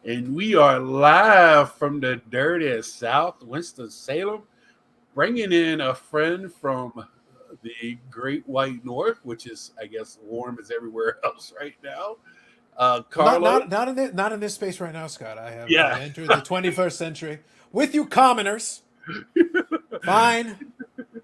And we are live from the dirtiest South, Winston-Salem, bringing in a friend from the Great White North, which is, I guess, warm as everywhere else right now. Well, not Carlos, not not in this, not in this space right now, Scott. I've yeah, entered the 21st century with you, commoners. Fine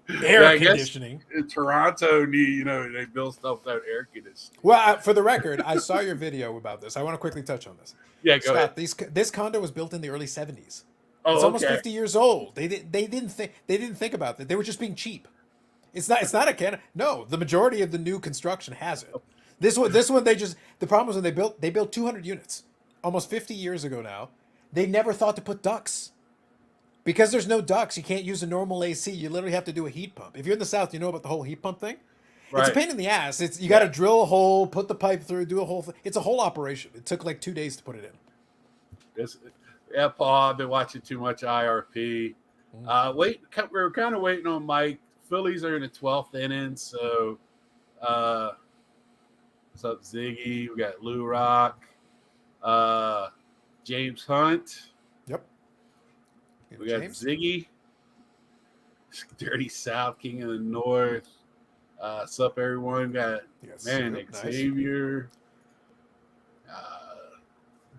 yeah. air I guess conditioning. in Toronto, they build stuff without air conditioning. Well, for the record, I saw your video about this. I want to quickly touch on this. Yeah, go ahead. Scott, this condo was built in the early 70s. It's Oh, almost okay. 50 years old. They didn't think about that. They were just being cheap. It's not a can. No, the majority of the new construction has it. This one the problem was when they built 200 units almost 50 years ago now. They never thought to put ducts. Because there's no ducts, you can't use a normal AC. You literally have to do a heat pump. If you're in the South, you know about the whole heat pump thing. It's a Right. pain in the ass. It's you got to Yeah. drill a hole, put the pipe through, do a whole thing. It's a whole operation. It took like 2 days to put it in. This, yeah, Paul. I've been watching too much IRP. We're kind of waiting on Mike. Phillies are in the 12th inning, so uh, what's up, Ziggy? We got Lou Rock, James Hunt. Yep. We got James. Ziggy, Dirty South, King of the North. What's up, everyone? Got Yes. man Yep, nice. Xavier,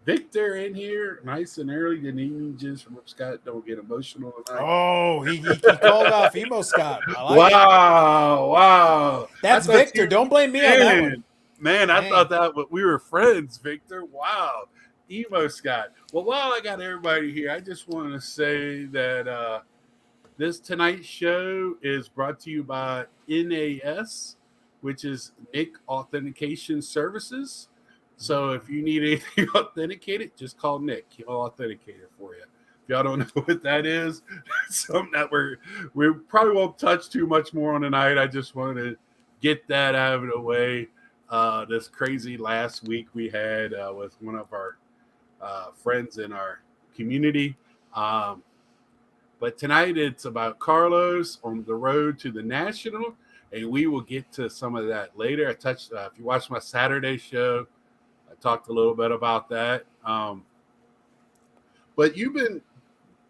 Victor in here, nice and early. Didn't even just from Scott. Don't get emotional tonight. Oh, he called off emo Scott. I like it. Wow. That's I thought Victor. Don't blame me on that one. Man, I Dang. thought that we were friends, Victor. Wow. Emo Scott. Well, while I got everybody here, I just want to say that this tonight's show is brought to you by NAS, which is Nick Authentication Services. So if you need anything authenticated, just call Nick. He'll authenticate it for you. If y'all don't know what that is, something that we probably won't touch too much more on tonight. I just wanted to get that out of the way. This crazy last week we had with one of our friends in our community. But tonight it's about Carlos on the road to the National, and we will get to some of that later. I touched, if you watch my Saturday show, I talked a little bit about that. But you've been,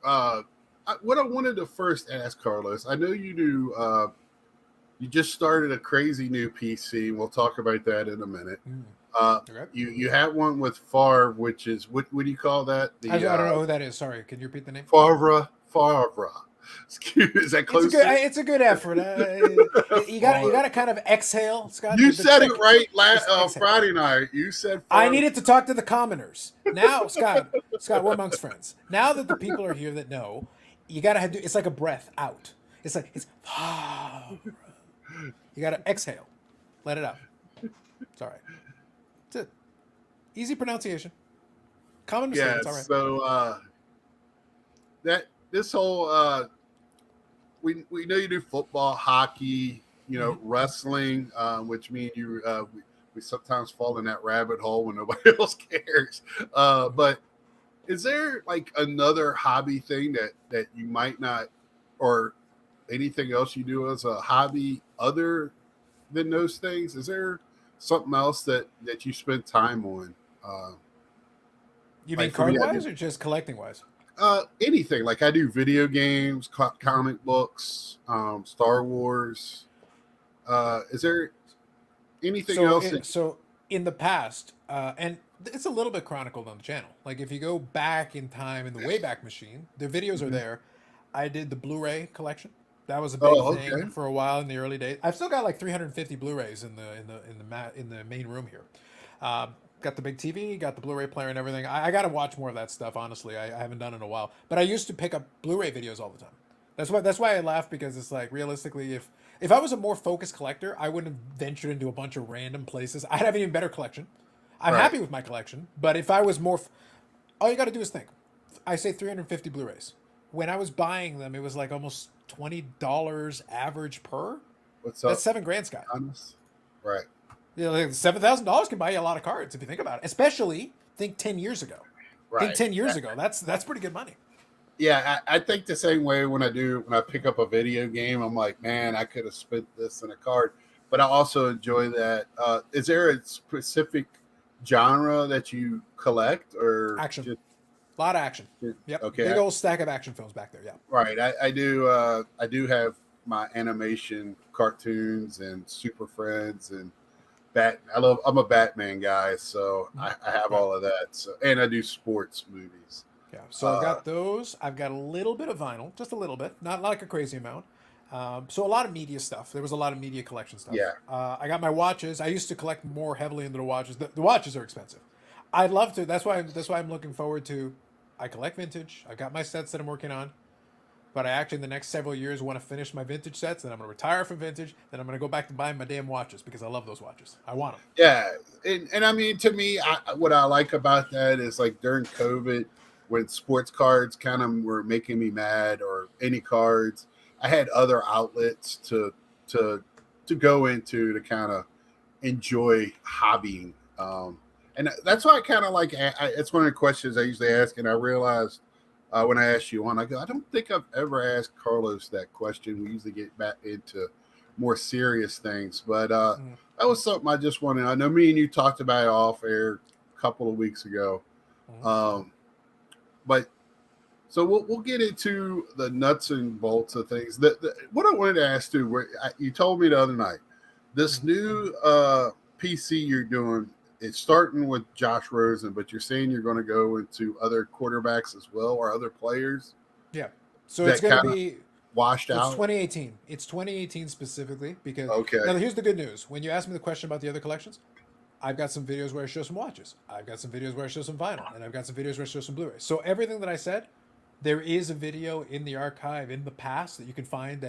what I wanted to first ask Carlos, I know you do, you just started a crazy new PC. We'll talk about that in a minute. Okay. You have one with Favre, which is, what do you call that? I don't know who that is. Sorry. Can you repeat the name? Favre. Is that close? It's a good effort. You got to kind of exhale, Scott. You said it right exhale. Friday night. You said I needed to talk to the commoners. Now, Scott, we're amongst friends. Now that the people are here that know, you got to do. It's like a breath out. It's you got to exhale, let it out. It's all right. That's it. Easy pronunciation. Common mistake. Yeah. It's all right. So that this whole we know you do football, hockey, wrestling, which means we sometimes fall in that rabbit hole when nobody else cares. But is there like another hobby thing that you might not, or anything else you do as a hobby other than those things? Is there something else that you spend time on? You mean card wise or just collecting wise? Anything. Like I do video games, comic books, Star Wars. Is there anything else? So in the past, and it's a little bit chronicled on the channel. Like if you go back in time in the Wayback Machine, the videos are there. I did the Blu-ray collection. That was a big thing for a while in the early days. I've still got like 350 Blu-rays in the main room here. Got the big TV, got the Blu-ray player and everything. I got to watch more of that stuff. Honestly, I haven't done it in a while. But I used to pick up Blu-ray videos all the time. That's why I laugh, because it's like realistically, if I was a more focused collector, I wouldn't have ventured into a bunch of random places. I'd have an even better collection. I'm happy with my collection, but if I was more, all you got to do is think. I say 350 Blu-rays. When I was buying them, it was like almost $20 average per. What's up? That's $7,000, Scott. Right. Like $7,000 can buy you a lot of cards if you think about it. Especially think 10 years ago. Right. Think 10 years ago. That's pretty good money. Yeah, I think the same way when I pick up a video game. I'm like, man, I could have spent this in a card. But I also enjoy that. Is there a specific genre that you collect, or Action? A lot of action. Yep. Okay. Big old stack of action films back there. Yeah. Right. I do. I do have my animation cartoons and Super Friends and I'm a Batman guy, so I have all of that. So, and I do sports movies. Yeah. So I've got those. I've got a little bit of vinyl, just a little bit, not like a crazy amount. So a lot of media stuff. There was a lot of media collection stuff. Yeah. I got my watches. I used to collect more heavily into the watches. The watches are expensive. I'd love to. That's why I'm looking forward to. I collect vintage. I've got my sets that I'm working on. But I actually, in the next several years, want to finish my vintage sets. Then I'm going to retire from vintage. Then I'm going to go back to buying my damn watches because I love those watches. I want them. Yeah. And I mean, to me, what I like about that is like during COVID, when sports cards kind of were making me mad or any cards, I had other outlets to go into to kind of enjoy hobbying. And that's why I kind of like, it's one of the questions I usually ask. And I realized when I asked you on, I go, I don't think I've ever asked Carlos that question. We usually get back into more serious things, but that was something I just wanted. I know me and you talked about it off air a couple of weeks ago. But so we'll get into the nuts and bolts of things. What I wanted to ask you, you told me the other night, this new PC you're doing, it's starting with Josh Rosen, but you're saying you're going to go into other quarterbacks as well or other players. Yeah. So it's going to be washed out. It's 2018. It's 2018 specifically because okay. Now here's the good news. When you ask me the question about the other collections, I've got some videos where I show some watches. I've got some videos where I show some vinyl, and I've got some videos where I show some Blu-ray. So everything that I said, there is a video in the archive in the past that you can find.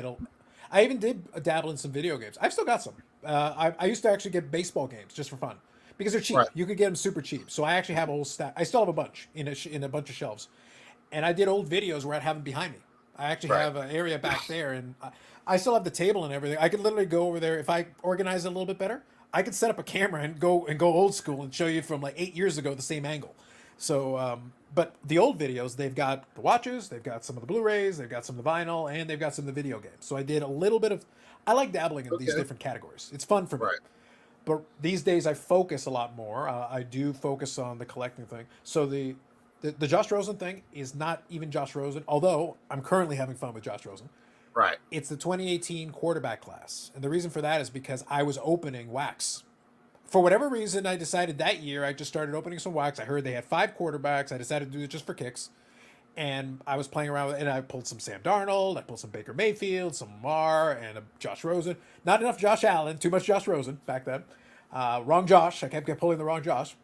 I even did dabble in some video games. I've still got some. I used to actually get baseball games just for fun because they're cheap. Right. You could get them super cheap. So I actually have a whole stack. I still have a bunch in a bunch of shelves, and I did old videos where I'd have them behind me. I actually have an area back there, and I still have the table and everything. I could literally go over there if I organize it a little bit better. I could set up a camera and go old school and show you from like 8 years ago the same angle. So, but the old videos, they've got the watches, they've got some of the Blu-rays, they've got some of the vinyl, and they've got some of the video games. So I did a little bit of. I like dabbling in these different categories. It's fun for me. Right. But these days I focus a lot more. I do focus on the collecting thing. So the Josh Rosen thing is not even Josh Rosen, although I'm currently having fun with Josh Rosen. Right. It's the 2018 quarterback class. And the reason for that is because I was opening wax. For whatever reason, I decided that year I just started opening some wax. I heard they had 5 quarterbacks. I decided to do it just for kicks. And I was playing around with it, and I pulled some Sam Darnold, I pulled some Baker Mayfield, some Lamar, and a Josh Rosen. Not enough Josh Allen, too much Josh Rosen back then. Wrong Josh. I kept pulling the wrong Josh.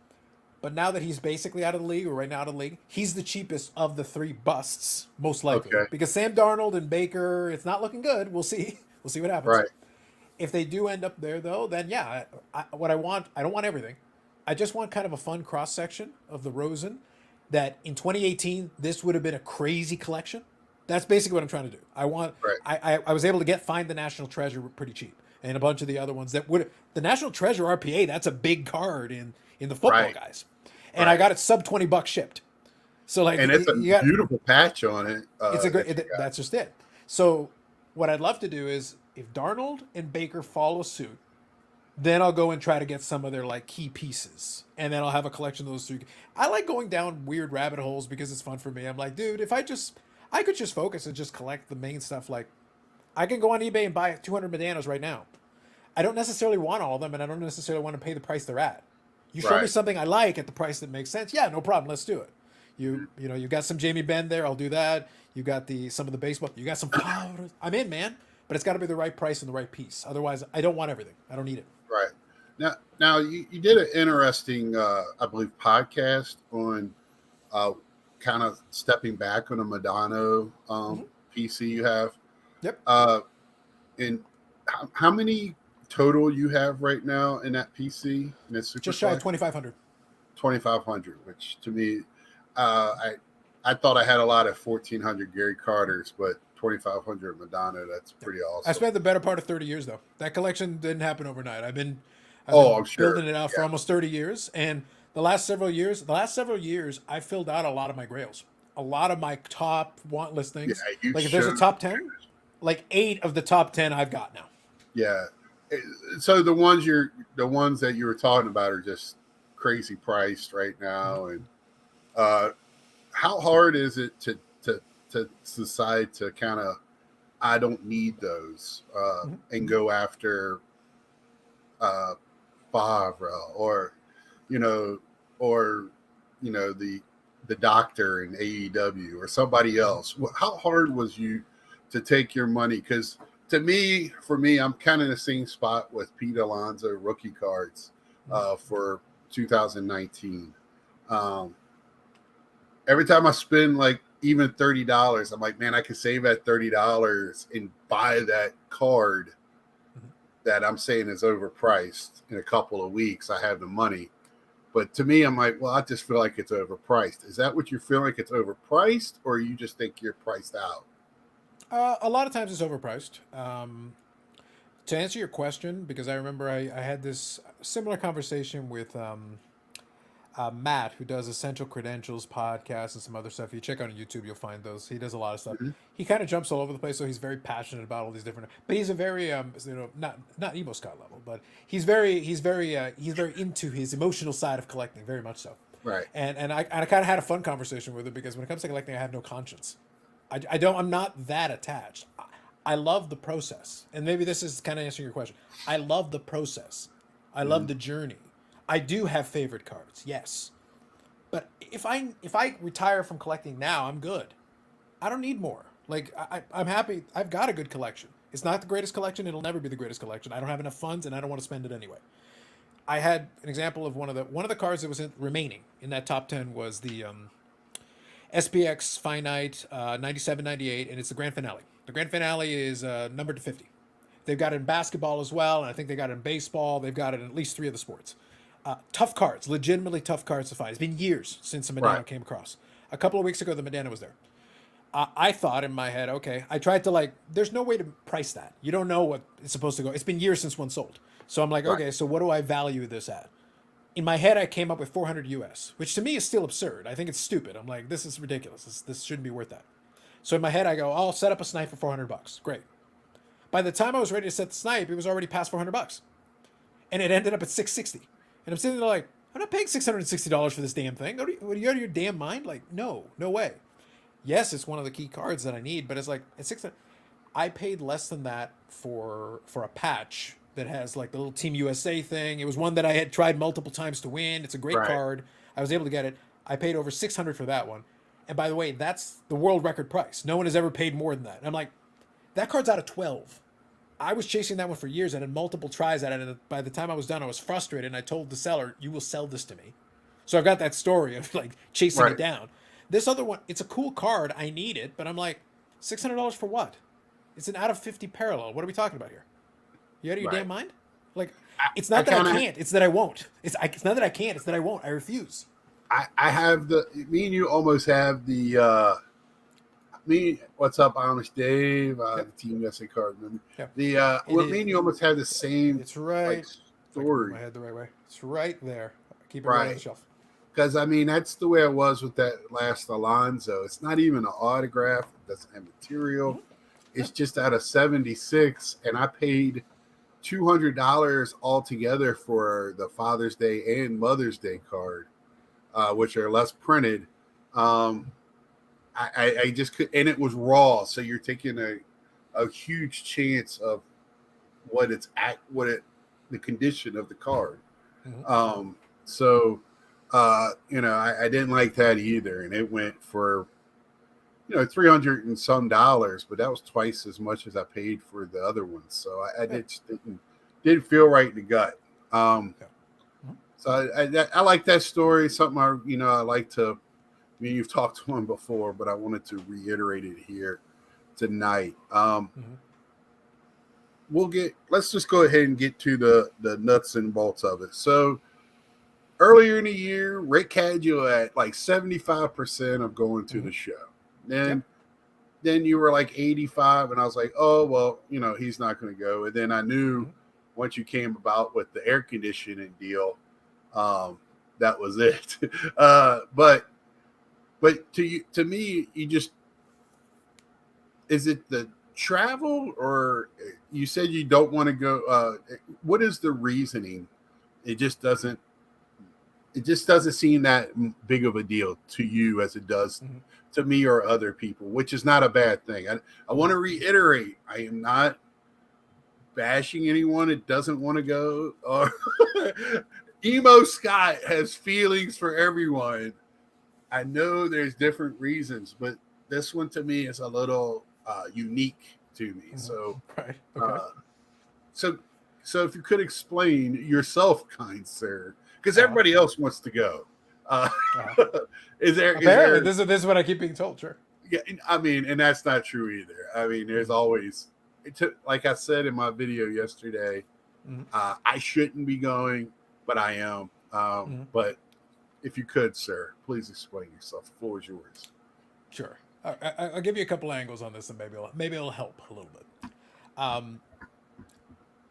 But now that he's basically out of the league, or right now out of the league, he's the cheapest of the 3 busts, most likely. Okay. Because Sam Darnold and Baker, it's not looking good. We'll see. We'll see what happens. Right. If they do end up there, though, then yeah, I don't want everything. I just want kind of a fun cross-section of the Rosen that in 2018, this would have been a crazy collection. That's basically what I'm trying to do. I want. Right. I was able to find the National Treasure pretty cheap, and a bunch of the other ones that would. The National Treasure RPA, that's a big card in the football guys. And I got it sub $20 shipped. So like, and it's a beautiful patch on it. It's a great. That's just it. So what I'd love to do is if Darnold and Baker follow suit, then I'll go and try to get some of their like key pieces, and then I'll have a collection of those 3. I like going down weird rabbit holes because it's fun for me. I'm like, dude, if I could just focus and just collect the main stuff. Like, I can go on eBay and buy 200 Medanos right now. I don't necessarily want all of them, and I don't necessarily want to pay the price they're at. You show me something I like at the price that makes sense. Yeah, no problem. Let's do it. You got some Jamie Benn there. I'll do that. You got some of the baseball. You got some powders. I'm in, man. But it's got to be the right price and the right piece. Otherwise, I don't want everything. I don't need it. Right. Now you did an interesting, I believe, podcast on kind of stepping back on a Madonna PC you have. Yep. And how many total you have right now in that PC? In that just shy of 2,500. 2,500, which to me, I thought I had a lot of 1,400 Gary Carters, but 2,500 Madonna, that's pretty awesome. I spent the better part of 30 years though. That collection didn't happen overnight. I've been I'm sure. building it out for almost 30 years, and the last several years, I filled out a lot of my grails. A lot of my top want list things. Yeah, like if there's a top 10, like 8 of the top 10 I've got now. Yeah. So the ones that you were talking about are just crazy priced right now. And how hard is it to decide to kind of I don't need those and go after Favre you know or the doctor in AEW or somebody else. How hard was you to take your money? Because for me, I'm kind of in the same spot with Pete Alonso rookie cards for 2019. Every time I spend like even $30, I'm like, man, I could save that $30 and buy that card that I'm saying is overpriced in a couple of weeks. I have the money. But to me, I'm like, well, I just feel like it's overpriced. Is that what you feel like, it's overpriced, or you just think you're priced out? A lot of times it's overpriced. To answer your question, because I remember I had this similar conversation with Matt, who does Essential Credentials podcast and some other stuff. If you check out on YouTube, you'll find those. He does a lot of stuff. Mm-hmm. He kind of jumps all over the place, so he's very passionate about all these different. But he's a very not emo Scott level, but he's very into his emotional side of collecting, very much so. Right. And I kind of had a fun conversation with him because when it comes to collecting, I have no conscience. I'm not that attached. I love the process, and maybe this is kind of answering your question. I love the process. I love the journey. I do have favorite cards, yes, but if I retire from collecting now, I'm good. I don't need more. Like I'm happy. I've got a good collection. It's not the greatest collection. It'll never be the greatest collection. I don't have enough funds, and I don't want to spend it anyway. I had an example of one of the cards that was remaining in that top 10 was the SPX Finite 97-98, and it's the grand finale. The grand finale is numbered to 50. They've got it in basketball as well, and I think they got it in baseball. They've got it in at least 3 of the sports. Tough cards, legitimately tough cards to find. It's been years since the Medana came across. A couple of weeks ago, the Medana was there. I thought in my head, okay, I tried to there's no way to price that. You don't know what it's supposed to go. It's been years since one sold. So I'm like, okay, so what do I value this at? In my head, I came up with 400 US, which to me is still absurd. I think it's stupid. I'm like, this is ridiculous. This shouldn't be worth that. So in my head, I go, I'll set up a snipe for $400. Great. By the time I was ready to set the snipe, it was already past $400. And it ended up at $660. And I'm sitting there like, I'm not paying $660 for this damn thing. Are you out of your damn mind? Like, no way. Yes, it's one of the key cards that I need, but it's like, at $600, I paid less than that for a patch that has like the little Team USA thing. It was one that I had tried multiple times to win. It's a great card. I was able to get it. I paid over $600 for that one. And by the way, that's the world record price. No one has ever paid more than that. And I'm like, that card's out of 12. I was chasing that one for years and had multiple tries at it. And by the time I was done, I was frustrated. And I told the seller, you will sell this to me. So I've got that story of like chasing it down. This other one, it's a cool card. I need it. But I'm like, $600 for what? It's an out of 50 parallel. What are we talking about here? You out of your damn mind? Like, it's not that I can't. It's that I won't. It's not that I can't. It's that I won't. I refuse. I have me and you almost have what's up, Amish Dave, the Team USA card. Yep. Me and you almost have the same. It's right. Like, story. My head the right way. It's right there. Keep it right on the shelf. Because that's the way I was with that last Alonso. It's not even an autograph. It doesn't have material. Mm-hmm. It's just out of 76, and I paid $200 altogether for the Father's Day and Mother's Day card, which are less printed. I just could, and it was raw, so you're taking a huge chance of the condition of the card. Mm-hmm. I didn't like that either, and it went for $300 and some, but that was twice as much as I paid for the other ones. So I didn't feel right in the gut. So I like that story. Something I like to. I mean, you've talked to him before, but I wanted to reiterate it here tonight. Let's just go ahead and get to the nuts and bolts of it. So earlier in the year, Rick had you at like 75% of going to the show. Then you were like 85, and I was like, oh, well, he's not going to go. And then I knew once you came about with the air conditioning deal, that was it. But to me, is it the travel, or you said you don't want to go? What is the reasoning? It just doesn't. it just doesn't seem that big of a deal to you as it does to me or other people, which is not a bad thing. I want to reiterate, I am not bashing anyone that doesn't want to go. Or Emo Scott has feelings for everyone. I know there's different reasons, but this one to me is a little unique to me. So, right. Okay. So if you could explain yourself, kind sir, because everybody else wants to go. Is there? This is what I keep being told. Sure. Yeah, I mean, and that's not true either. I mean, there's always, like I said in my video yesterday, I shouldn't be going, but I am. But if you could, sir, please explain yourself. The floor is yours. Sure. I'll give you a couple angles on this, and maybe it'll help a little bit.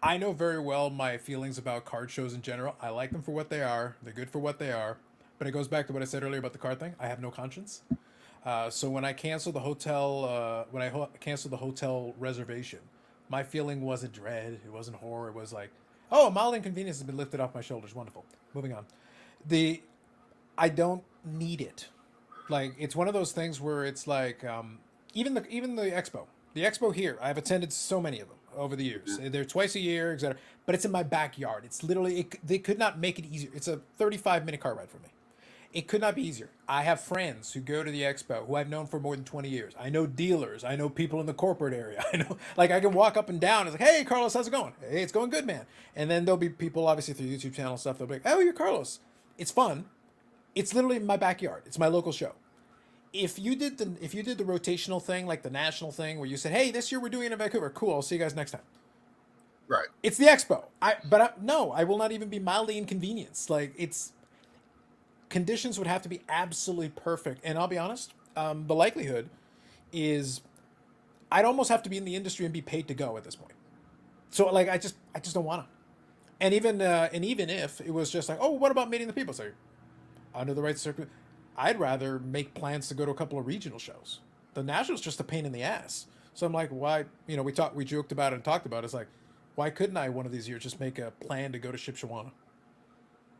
I know very well my feelings about card shows in general. I like them for what they are. They're good for what they are. But it goes back to what I said earlier about the card thing. I have no conscience. So when I canceled the hotel, canceled the hotel reservation, my feeling wasn't dread. It wasn't horror. It was like, oh, a mild inconvenience has been lifted off my shoulders. Wonderful. Moving on. I don't need it. Like, it's one of those things where it's like, even the expo. The expo here, I've attended so many of them over the years. They're twice a year, etc. But it's in my backyard. It's literally, they could not make it easier. It's a 35-minute car ride for me. It could not be easier. I have friends who go to the expo who I've known for more than 20 years. I know dealers. I know people in the corporate area. I know, like, I can walk up and down. It's like, hey, Carlos, how's it going? Hey, it's going good, man. And then there'll be people, obviously, through YouTube channel and stuff. They'll be like, oh, you're Carlos. It's fun. It's literally my backyard. It's my local show. If you did the rotational thing, like the national thing, where you said, "Hey, this year we're doing it in Vancouver. Cool. I'll see you guys next time." Right. It's the expo. No, I will not even be mildly inconvenienced. Like, it's conditions would have to be absolutely perfect. And I'll be honest, the likelihood is I'd almost have to be in the industry and be paid to go at this point. So, like, I just don't want to. And even if it was just like, oh, what about meeting the people? So, under the right circuit. I'd rather make plans to go to a couple of regional shows. The national's just a pain in the ass. So I'm like, why? You know, we joked about it and talked about it. It's like, why couldn't I one of these years just make a plan to go to Shipshewana?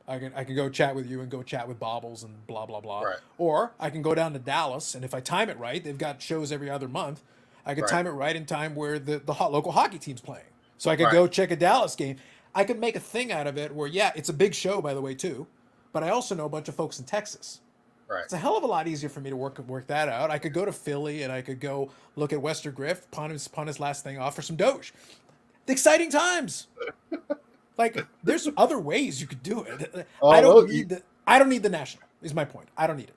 I could go chat with you and go chat with Bobbles and blah blah blah. Right. Or I can go down to Dallas, and if I time it right, they've got shows every other month. I could time it right in time where the local hockey team's playing. So I could go check a Dallas game. I could make a thing out of it where, yeah, it's a big show, by the way, too. But I also know a bunch of folks in Texas. Right. It's a hell of a lot easier for me to work that out. I could go to Philly and I could go look at Wester Griff, pawn his last thing off for some Doge. The exciting times. Like, there's other ways you could do it. I don't need the national, is my point. I don't need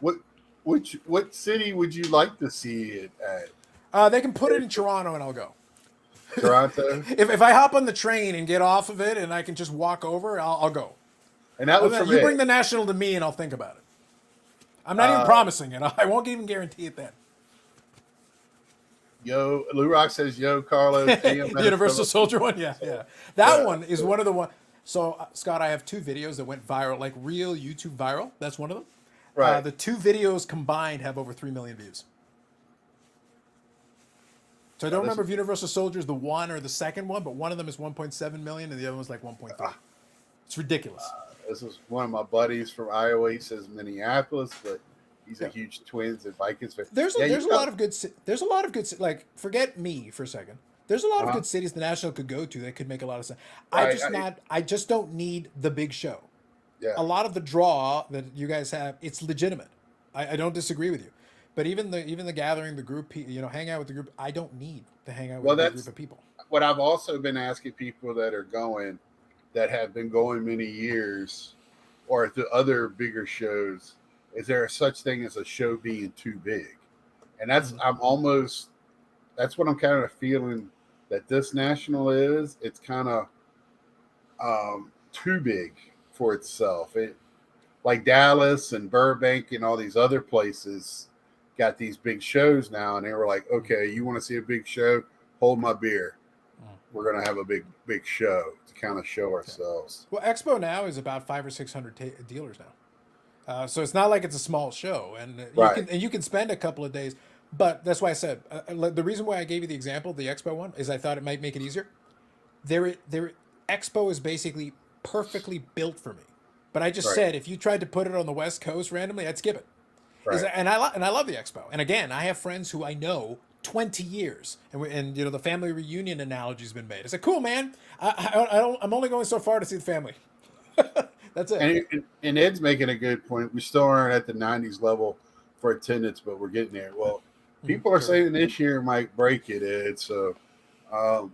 it. What city would you like to see it at? They can put it in Toronto and I'll go. Toronto? if I hop on the train and get off of it and I can just walk over, I'll go. And that was from you bring the national to me and I'll think about it. I'm not even promising it. I won't even guarantee it then. Yo, Lou Rock says, yo, Carlos. Universal Soldier one? Yeah. That one is one of the one. So, Scott, I have two videos that went viral, like real YouTube viral. That's one of them. Right. The two videos combined have over 3 million views. So I don't remember if Universal Soldier is the one or the second one, but one of them is 1.7 million and the other one's like 1.3. It's ridiculous. This is one of my buddies from Iowa. He says Minneapolis, but he's a huge Twins and Vikings fan. There's a lot of good. There's a lot of good. Like, forget me for a second. There's a lot of good cities the National could go to that could make a lot of sense. I just don't need the big show. Yeah. A lot of the draw that you guys have, it's legitimate. I don't disagree with you, but even the gathering, the group, hang out with the group. I don't need to hang out with a group of people. What I've also been asking people that are going, that have been going many years, or the other bigger shows, is there such thing as a show being too big? And that's that's what I'm kind of feeling that this national is. It's kind of too big for itself. Like Dallas and Burbank and all these other places got these big shows now, and they were like, okay, you want to see a big show? Hold my beer. We're going to have a big show to kind of show ourselves. Well, Expo now is about 500 or 600 dealers now. So it's not like it's a small show, and you can spend a couple of days. But that's why I said the reason why I gave you the example, the Expo one, is I thought it might make it easier. Expo is basically perfectly built for me. But I just Right. said if you tried to put it on the West Coast randomly, I'd skip it. Right. And I love the Expo. And again, I have friends who I know 20 years, and you know the family reunion analogy's been made. It's like, cool, man. I'm only going so far to see the family. That's it. And Ed's making a good point. We still aren't at the '90s level for attendance, but we're getting there. Well, people are saying this year might break it, Ed. So um,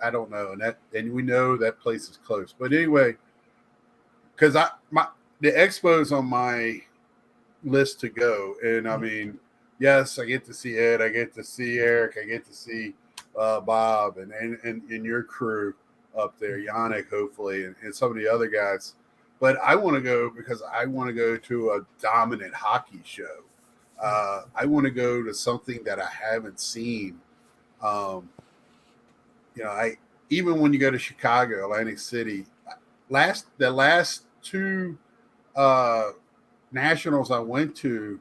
I don't know, and we know that place is close. But anyway, because the expo's on my list to go, and I mean, yes, I get to see Ed, I get to see Eric, I get to see Bob, and your crew up there, Yannick, hopefully, and some of the other guys. But I want to go because I want to go to a dominant hockey show. I want to go to something that I haven't seen. Um, I even when you go to Chicago, Atlantic City, the last two nationals I went to,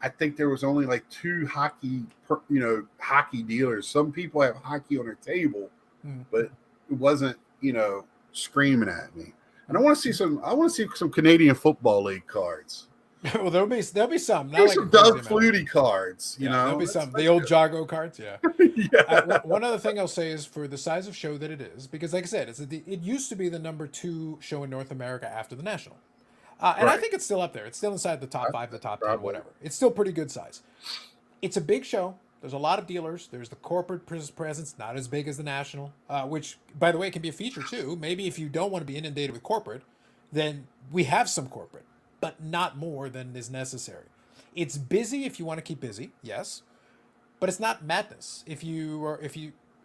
I think there was only like two hockey dealers. Some people have hockey on their table, but it wasn't, screaming at me. And I want to see some Canadian Football League cards. Well, there'll be some. Not like some Doug Flutie cards, There'll be some. The old Jago cards, yeah. Yeah. One other thing I'll say is for the size of show that it is, because like I said, it used to be the number 2 show in North America after the National. And I think it's still up there. It's still inside the top 5, the top 10, whatever. It's still pretty good size. It's a big show. There's a lot of dealers. There's the corporate presence, not as big as the National, which, by the way, can be a feature too. Maybe if you don't want to be inundated with corporate, then we have some corporate, but not more than is necessary. It's busy if you want to keep busy, yes, but it's not madness. If you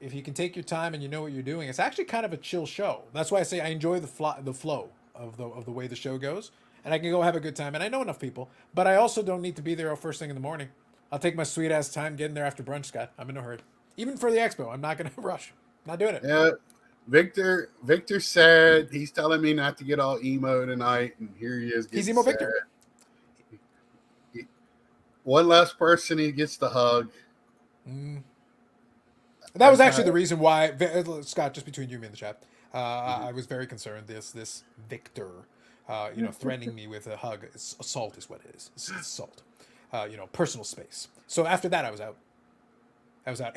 can take your time and you know what you're doing, it's actually kind of a chill show. That's why I say I enjoy the flow of the way the show goes, and I can go have a good time. And I know enough people, but I also don't need to be there first thing in the morning. I'll take my sweet ass time getting there after brunch, Scott. I'm in no hurry. Even for the expo, I'm not going to rush. Not doing it. Yeah. Victor said he's telling me not to get all emo tonight, and here he is. He's emo sad. Victor. One less person he gets to hug. That was actually the reason why, Scott, just between you and me in the chat, I was very concerned. This Victor, threatening me with a hug. Assault is what it is. It's assault. Personal space. So after that, I was out.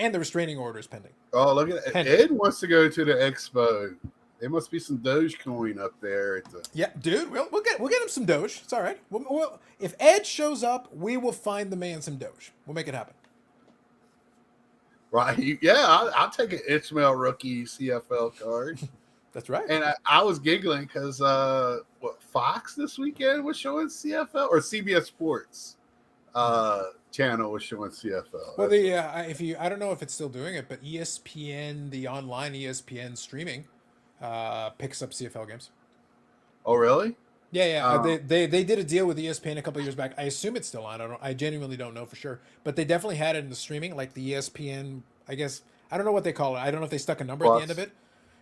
And the restraining order is pending. Oh, look at that. Ed wants to go to the expo. There must be some Dogecoin up there. Yeah, dude, we'll get him some Doge. It's all right. If Ed shows up, we will find the man some Doge. We'll make it happen. Right. Yeah, I'll take an Ishmael rookie CFL card. That's right. And I was giggling because Fox this weekend was showing CFL, or CBS Sports channel was showing CFL. Well, I don't know if it's still doing it, but ESPN, the online ESPN streaming, picks up CFL games. Oh, really? Yeah. They did a deal with ESPN a couple of years back. I assume it's still on. I genuinely don't know for sure, but they definitely had it in the streaming, like the ESPN. I guess I don't know what they call it. I don't know if they stuck a number at the end of it.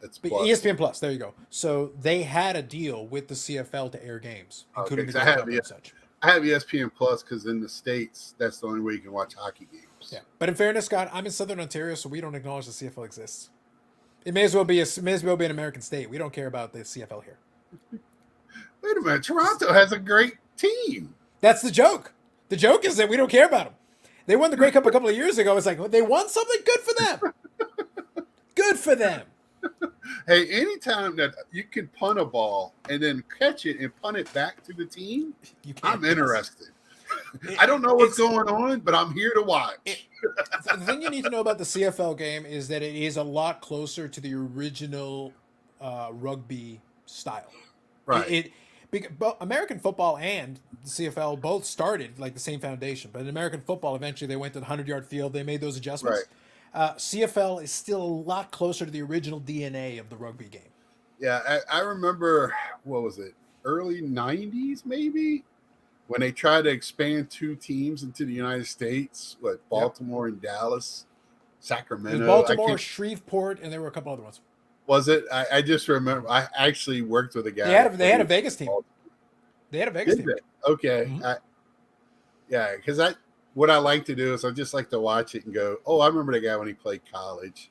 It's ESPN Plus. There you go. So they had a deal with the CFL to air games, including the World Cup and such. I have ESPN Plus because in the States, that's the only way you can watch hockey games. Yeah, but in fairness, Scott, I'm in Southern Ontario, so we don't acknowledge the CFL exists. It may as well be an American state. We don't care about the CFL here. Wait a minute, Toronto has a great team. That's the joke. The joke is that we don't care about them. They won the Grey Cup a couple of years ago. It's like, well, they won something. Good for them. Good for them. Hey, anytime that you can punt a ball and then catch it and punt it back to the team, I'm interested. I don't know what's going on, but I'm here to watch. The thing you need to know about the CFL game is that it is a lot closer to the original rugby style. Right. American football and the CFL both started like the same foundation, but in American football, eventually they went to the 100-yard field. They made those adjustments. Right. CFL is still a lot closer to the original DNA of the rugby game. Yeah, I remember, what was it, early 90s maybe, when they tried to expand 2 teams into the United States, Baltimore and Dallas, Sacramento. Baltimore, Shreveport, and there were a couple other ones. Was it? I just remember. I actually worked with a guy. They had a Vegas team. They had a Vegas team. Okay. Mm-hmm. Because what I like to do is I just like to watch it and go, oh, I remember the guy when he played college.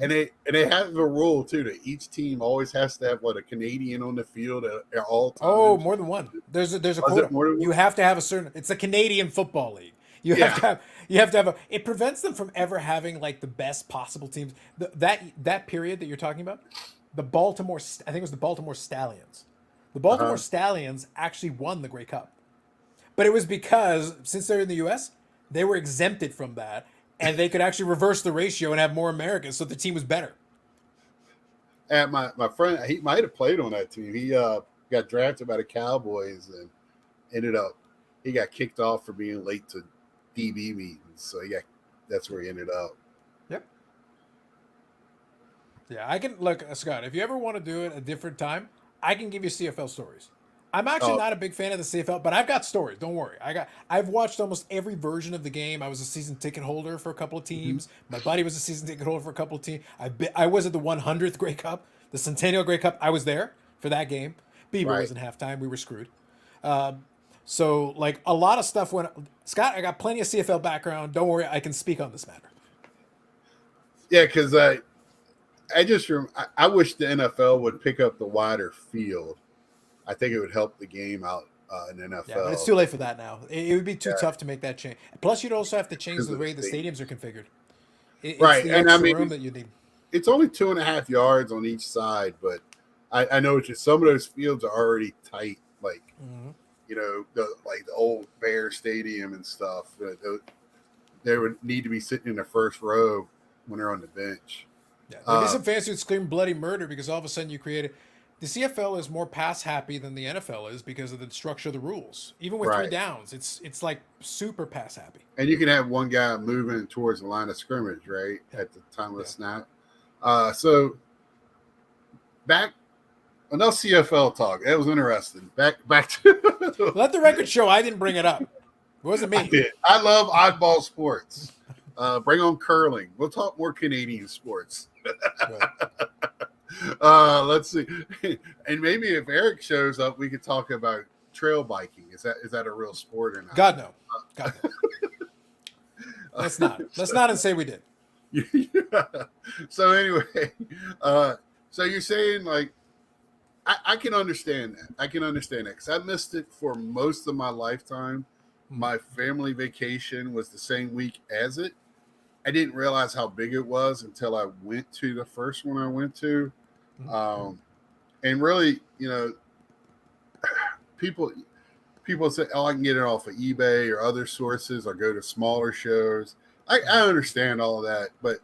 And they have a rule too that each team always has to have a Canadian on the field at all Oh, times. more than one. There's a Was it quota. more than You one? have to have a certain. It's a Canadian Football League. Yeah. You have to have a. It prevents them from ever having like the best possible teams. That period that you're talking about, the Baltimore. I think it was the Baltimore Stallions. The Baltimore Uh-huh. Stallions actually won the Grey Cup, but it was because since they're in the U.S., they were exempted from that, and they could actually reverse the ratio and have more Americans, so the team was better. And my friend, he might have played on that team. He got drafted by the Cowboys and ended up he got kicked off for being late to DB meetings. So that's where he ended up. Yep. Yeah, I can look, Scott. If you ever want to do it a different time, I can give you CFL stories. I'm actually Oh, not a big fan of the CFL, but I've got stories. Don't worry. I've watched almost every version of the game. I was a season ticket holder for a couple of mhm. teams. My buddy was a season ticket holder for a couple of teams. I was at the 100th Grey Cup, the Centennial Grey Cup. I was there for that game. Bieber Right. was in halftime. We were screwed. So like a lot of stuff went. Scott, I got plenty of CFL background. Don't worry, I can speak on this matter. Yeah, because I wish the NFL would pick up the wider field. I think it would help the game out in the Yeah, but it's NFL too late for that now. It would be too tough to make that change. Plus, you'd also have to change because the of the way the state. stadiums are configured. It's Right, the and I extra room mean that you need. it's only 2.5 yards on each side, but I know it's just some of those fields are already tight, like Mm-hmm. the old Bear Stadium and stuff. They would need to be sitting in the first row when they're on the bench. Yeah, there'd be Uh, some fans who'd scream bloody murder because all of a sudden you created. The CFL is more pass happy than the NFL is because of the structure of the rules. Even with three right, downs, it's like super pass happy. and you can have one guy moving towards the line of scrimmage, right, Yeah, at the time of the yeah. snap. So back enough CFL talk. That was interesting. Back to Let the record show I didn't bring it up. It wasn't I me. did. I love oddball sports. Bring on curling. We'll talk more Canadian sports. Right. Let's see. And maybe if Eric shows up, we could talk about trail biking. Is that a real sport or not? God no. God no. Let's not. Let's not and say we did. So anyway, so you're saying like I can understand that. I can understand that because I missed it for most of my lifetime. My family vacation was the same week as it. I didn't realize how big it was until I went to the first one I went to. And really, people say, "Oh, I can get it off of eBay or other sources, or go to smaller shows." I understand all of that, but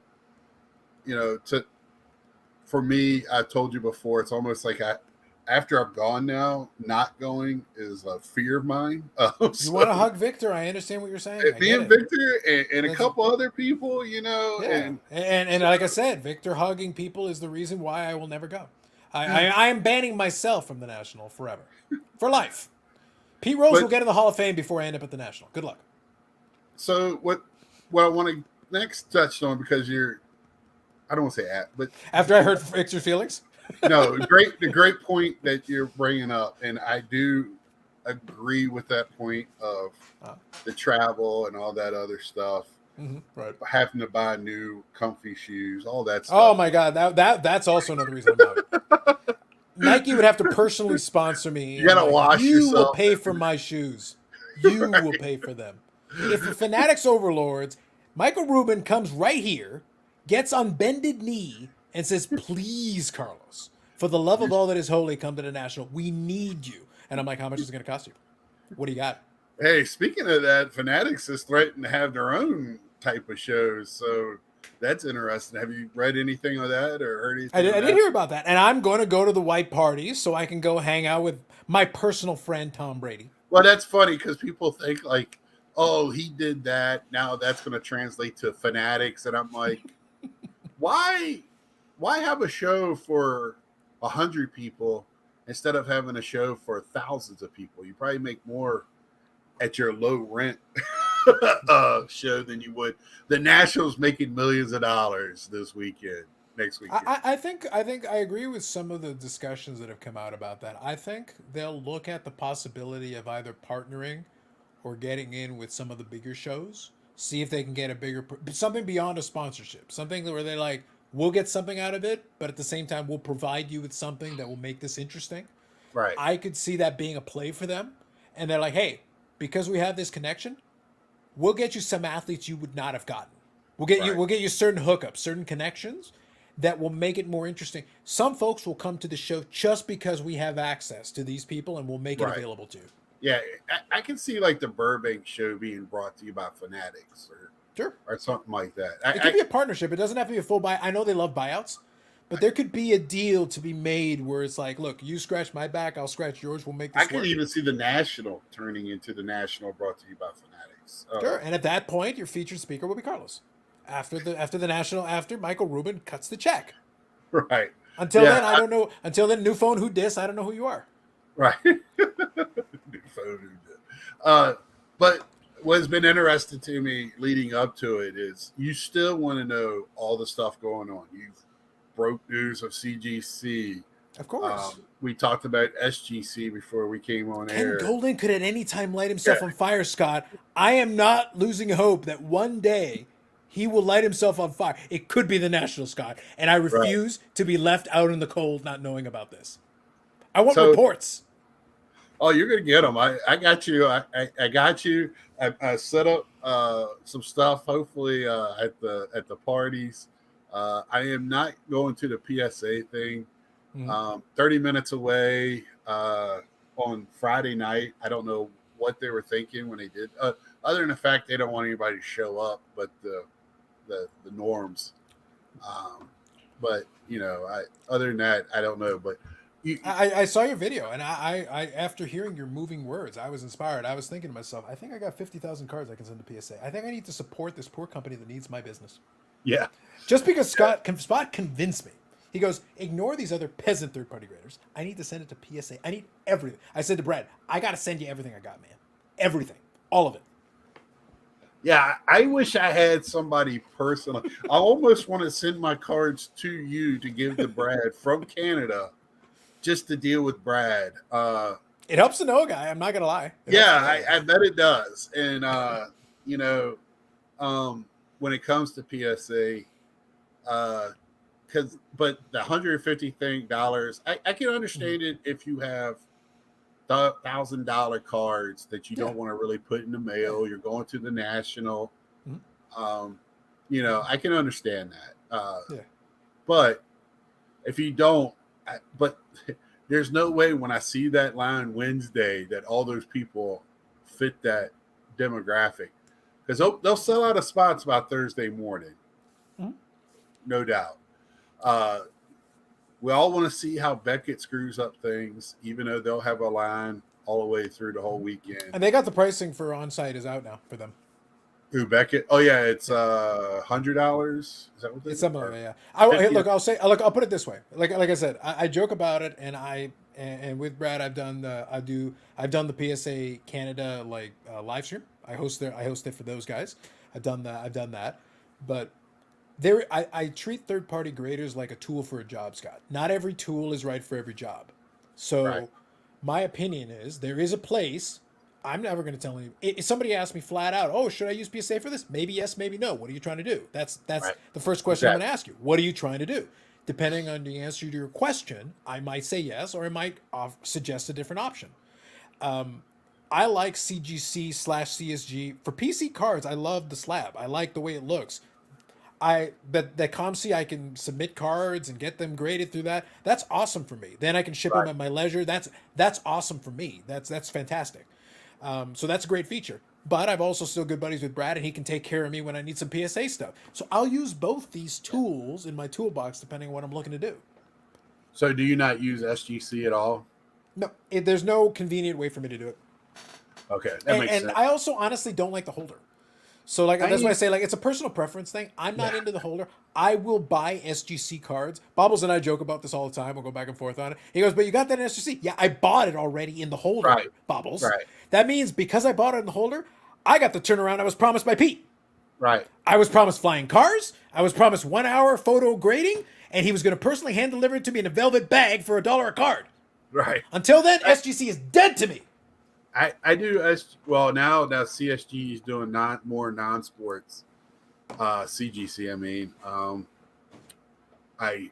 for me, I told you before, it's almost like after I've gone now, not going is a fear of mine. You want to hug Victor? I understand what you're saying. I Me get and it. Victor and a That's, couple other people, yeah, and like I said, Victor hugging people is the reason why I will never go. I am banning myself from the National forever, for life. Pete Rose will but get in the Hall of Fame before I end up at the National. Good luck. so what I want to next touch on because I don't want to say but After I heard Victor's feelings. no, the great point that you're bringing up, and I do agree with that point of the travel and all that other stuff. Right. Having to buy new comfy shoes, all that stuff. Oh my God, that's also another reason I'm out. Nike would have to personally sponsor me. You gotta wash You will yourself. pay for my shoes. You will pay for them. If the Fanatics overlords, Michael Rubin comes right here, gets on bended knee, and says, "Please, Carlos, for the love of all that is holy, come to the National. We need you." And I'm like, "How much is it going to cost you? What do you got?" Hey, speaking of that, Fanatics is threatening to have their own type of shows, so that's interesting. Have you read anything of that or heard anything? I did hear about that, and I'm going to go to the white parties so I can go hang out with my personal friend Tom Brady. Well, that's funny because people think like, "Oh, he did that. Now that's going to translate to Fanatics," and I'm like, why have a show for 100 people instead of having a show for thousands of people? You probably make more at your low rent show than you would. The Nationals making millions of dollars this weekend, next weekend. I think I agree with some of the discussions that have come out about that. I think they'll look at the possibility of either partnering or getting in with some of the bigger shows, see if they can get a bigger something beyond a sponsorship, something where they like, we'll get something out of it, but at the same time, we'll provide you with something that will make this interesting. Right. I could see that being a play for them. And they're like, hey, because we have this connection, we'll get you some athletes you would not have gotten. Right. We'll get you certain hookups, certain connections that will make it more interesting. Some folks will come to the show just because we have access to these people and we'll make it Right. available to you. Yeah, I can see like the Burbank show being brought to you by Fanatics Sure. or something like that. It could be a partnership. It doesn't have to be a full buy. I know they love buyouts, but there could be a deal to be made where it's like, look, you scratch my back, I'll scratch yours. We'll make this I could work. even see the National turning into the National brought to you by Fanatics. Sure. And at that point, your featured speaker will be Carlos. After the National, after Michael Rubin cuts the check. Right. Until then, I don't know. Until then, new phone, who dis? I don't know who you are. Right. New phone, who dis? But what's been interesting to me leading up to it is you still want to know all the stuff going on. You've broke news of CGC. Of course. We talked about SGC before we came on air. Ken Golden could at any time light himself on fire, Scott. I am not losing hope that one day he will light himself on fire. It could be the National, Scott. And I refuse to be left out in the cold not knowing about this. I want reports. Oh, you're going to get them. I got you. I got you. I set up some stuff, hopefully, at the parties. I am not going to the PSA thing. 30 minutes away on Friday night. I don't know what they were thinking when they did. Other than the fact they don't want anybody to show up, but the norms. But other than that, I don't know. But I saw your video, and I after hearing your moving words, I was inspired. I was thinking to myself, I think I got 50,000 cards I can send to PSA. I think I need to support this poor company that needs my business. Yeah. Just because Spot convinced me. He goes, ignore these other peasant third-party graders. I need to send it to PSA. I need everything. I said to Brad, I got to send you everything I got, man. Everything. All of it. Yeah, I wish I had somebody personal. I almost want to send my cards to you to give to Brad from Canada just to deal with Brad. It helps to know a guy. I'm not going to lie. I bet it does. And, when it comes to PSA, but the $150 I can understand it if you have $1,000 cards that you don't want to really put in the mail. You're going to the National. I can understand that. But if you don't, but there's no way when I see that line Wednesday that all those people fit that demographic, because they'll sell out of spots by Thursday morning. No doubt. We all want to see how Beckett screws up things, even though they'll have a line all the way through the whole weekend. And they got the pricing for on-site is out now for them. Who, Beckett? Oh yeah, it's $100. Is that what they? It's something like that. Yeah. I'll put it this way. Like I said, I joke about it, and with Brad, I've done the PSA Canada live stream. I host it for those guys. I've done that, but. I treat third-party graders like a tool for a job, Scott. Not every tool is right for every job. So my opinion is there is a place. I'm never going to tell anyone. If somebody asks me flat out, oh, should I use PSA for this? Maybe yes, maybe no. What are you trying to do? That's the first question I'm going to ask you. What are you trying to do? Depending on the answer to your question, I might say yes, or I might suggest a different option. I like CGC/CSG. For PC cards, I love the slab. I like the way it looks. That ComC, I can submit cards and get them graded through that. That's awesome for me. Then I can ship them at my leisure. That's awesome for me. That's fantastic. So that's a great feature. But I've also still good buddies with Brad, and he can take care of me when I need some PSA stuff. So I'll use both these tools in my toolbox depending on what I'm looking to do. So do you not use SGC at all? No, there's no convenient way for me to do it. Okay, that makes sense. And I also honestly don't like the holder. So that's why I say it's a personal preference thing. I'm not into the holder. I will buy SGC cards. Bobbles and I joke about this all the time. We'll go back and forth on it. He goes, but you got that in SGC? Yeah, I bought it already in the holder, Bobbles. Right. That means because I bought it in the holder, I got the turnaround I was promised by Pete. Right. I was promised flying cars. I was promised 1 hour photo grading, and he was going to personally hand deliver it to me in a velvet bag for $1 a card. Right. Until then, SGC is dead to me. I do now CSG is doing more non-sports CGC. I mean, I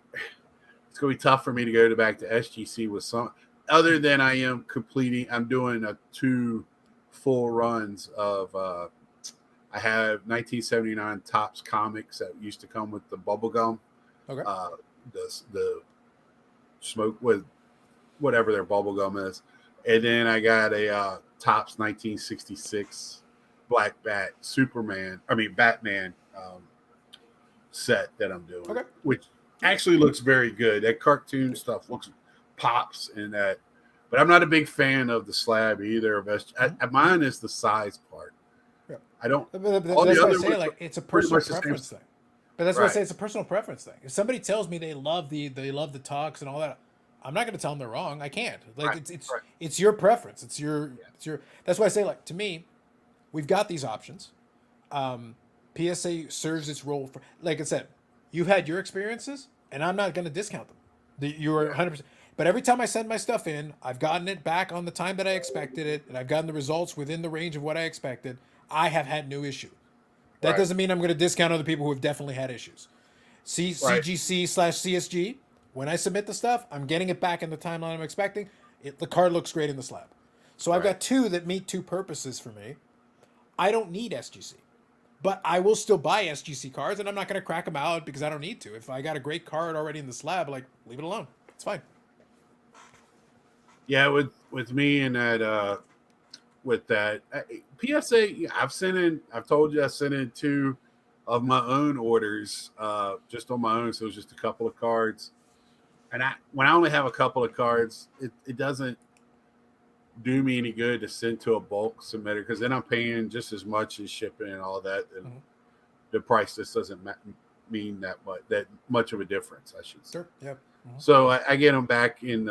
it's gonna be tough for me to go back to SGC with some other than I am completing. I'm doing 2 full runs of. I have 1979 Topps comics that used to come with the bubble gum. Okay. The smoke with whatever their bubble gum is, and then I got a Topps 1966 Black Batman set that I'm doing, Okay. which actually looks very good. That cartoon stuff pops in that, but I'm not a big fan of the slab either. Mine is the size part. Yeah. I don't. But that's why I say like it's a personal preference thing. But that's why I say it's a personal preference thing. If somebody tells me they love the talks and all that, I'm not going to tell them they're wrong. I can't. Like it's your preference. It's your. That's why I say like to me, we've got these options. PSA serves its role for, like I said, you've had your experiences, and I'm not going to discount them. You are 100%. But every time I send my stuff in, I've gotten it back on the time that I expected it, and I've gotten the results within the range of what I expected. I have had no issue. That doesn't mean I'm going to discount other people who have definitely had issues. CGC/CSG, when I submit the stuff, I'm getting it back in the timeline I'm expecting. The card looks great in the slab. So I've got 2 that meet 2 purposes for me. I don't need SGC. But I will still buy SGC cards, and I'm not going to crack them out because I don't need to. If I got a great card already in the slab, like, leave it alone. It's fine. Yeah, with me and that with that PSA, I've told you I sent in 2 of my own orders just on my own, so it was just a couple of cards. And when I only have a couple of cards, it doesn't do me any good to send to a bulk submitter because then I'm paying just as much as shipping and all that, and the price just doesn't mean that much of a difference, I should say. Sure. Yeah. So I get them back in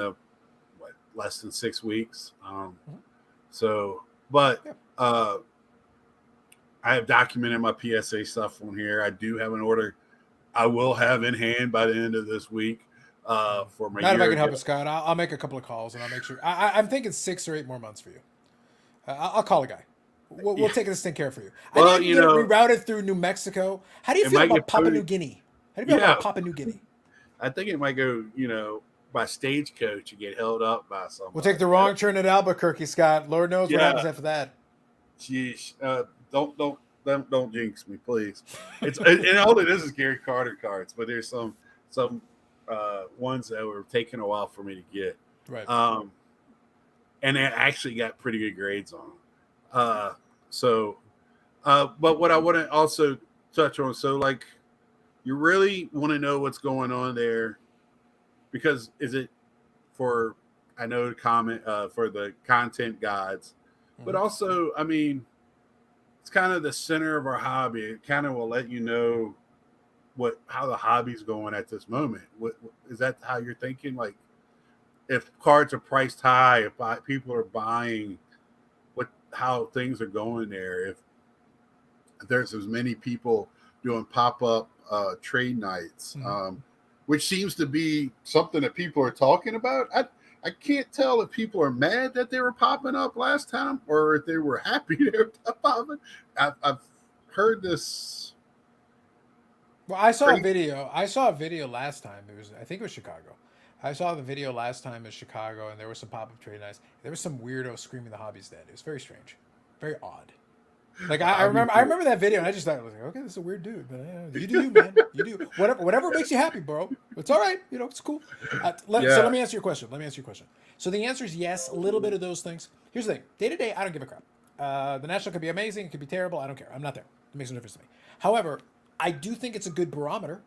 less than 6 weeks. So, but I have documented my PSA stuff on here. I do have an order I will have in hand by the end of this week. For my not if I can help it, Scott. I'll make a couple of calls and I'll make sure. I'm thinking 6 or 8 more months for you. I'll call a guy. We'll take this thing care for you. Well, I didn't get it rerouted through New Mexico. How do you feel about Papua New Guinea? How do you feel about Papua New Guinea? I think it might go, by stagecoach and get held up by somebody. We'll take the wrong turn at Albuquerque, Scott. Lord knows what happens after that. Jeez, don't jinx me, please. And all it is Gary Carter cards, but there's some ones that were taking a while for me to get. Right. And they actually got pretty good grades on them. But what I want to also touch on, so like, you really want to know what's going on there, because is it for, I know comment for the content gods, but also, I mean, it's kind of the center of our hobby. It kind of will let you know how the hobby's going at this moment. Is that how you're thinking? Like, if cards are priced high, if people are buying, how things are going there, if there's as many people doing pop-up trade nights, which seems to be something that people are talking about. I can't tell if people are mad that they were popping up last time or if they were happy they were popping. I've heard this. Well, I saw a video. Last time. I think it was Chicago. I saw the video last time in Chicago, and there was some pop-up trade nights. There was some weirdo screaming the hobby's dead. It was very strange, very odd. Like I remember that video, and I just thought, okay, this is a weird dude, but you do you, man. You do whatever makes you happy, bro. It's all right, it's cool. So let me answer your question. So the answer is yes, a little bit of those things. Here's the thing: day to day, I don't give a crap. The National could be amazing, it could be terrible. I don't care. I'm not there. It makes no difference to me. However, I do think it's a good barometer.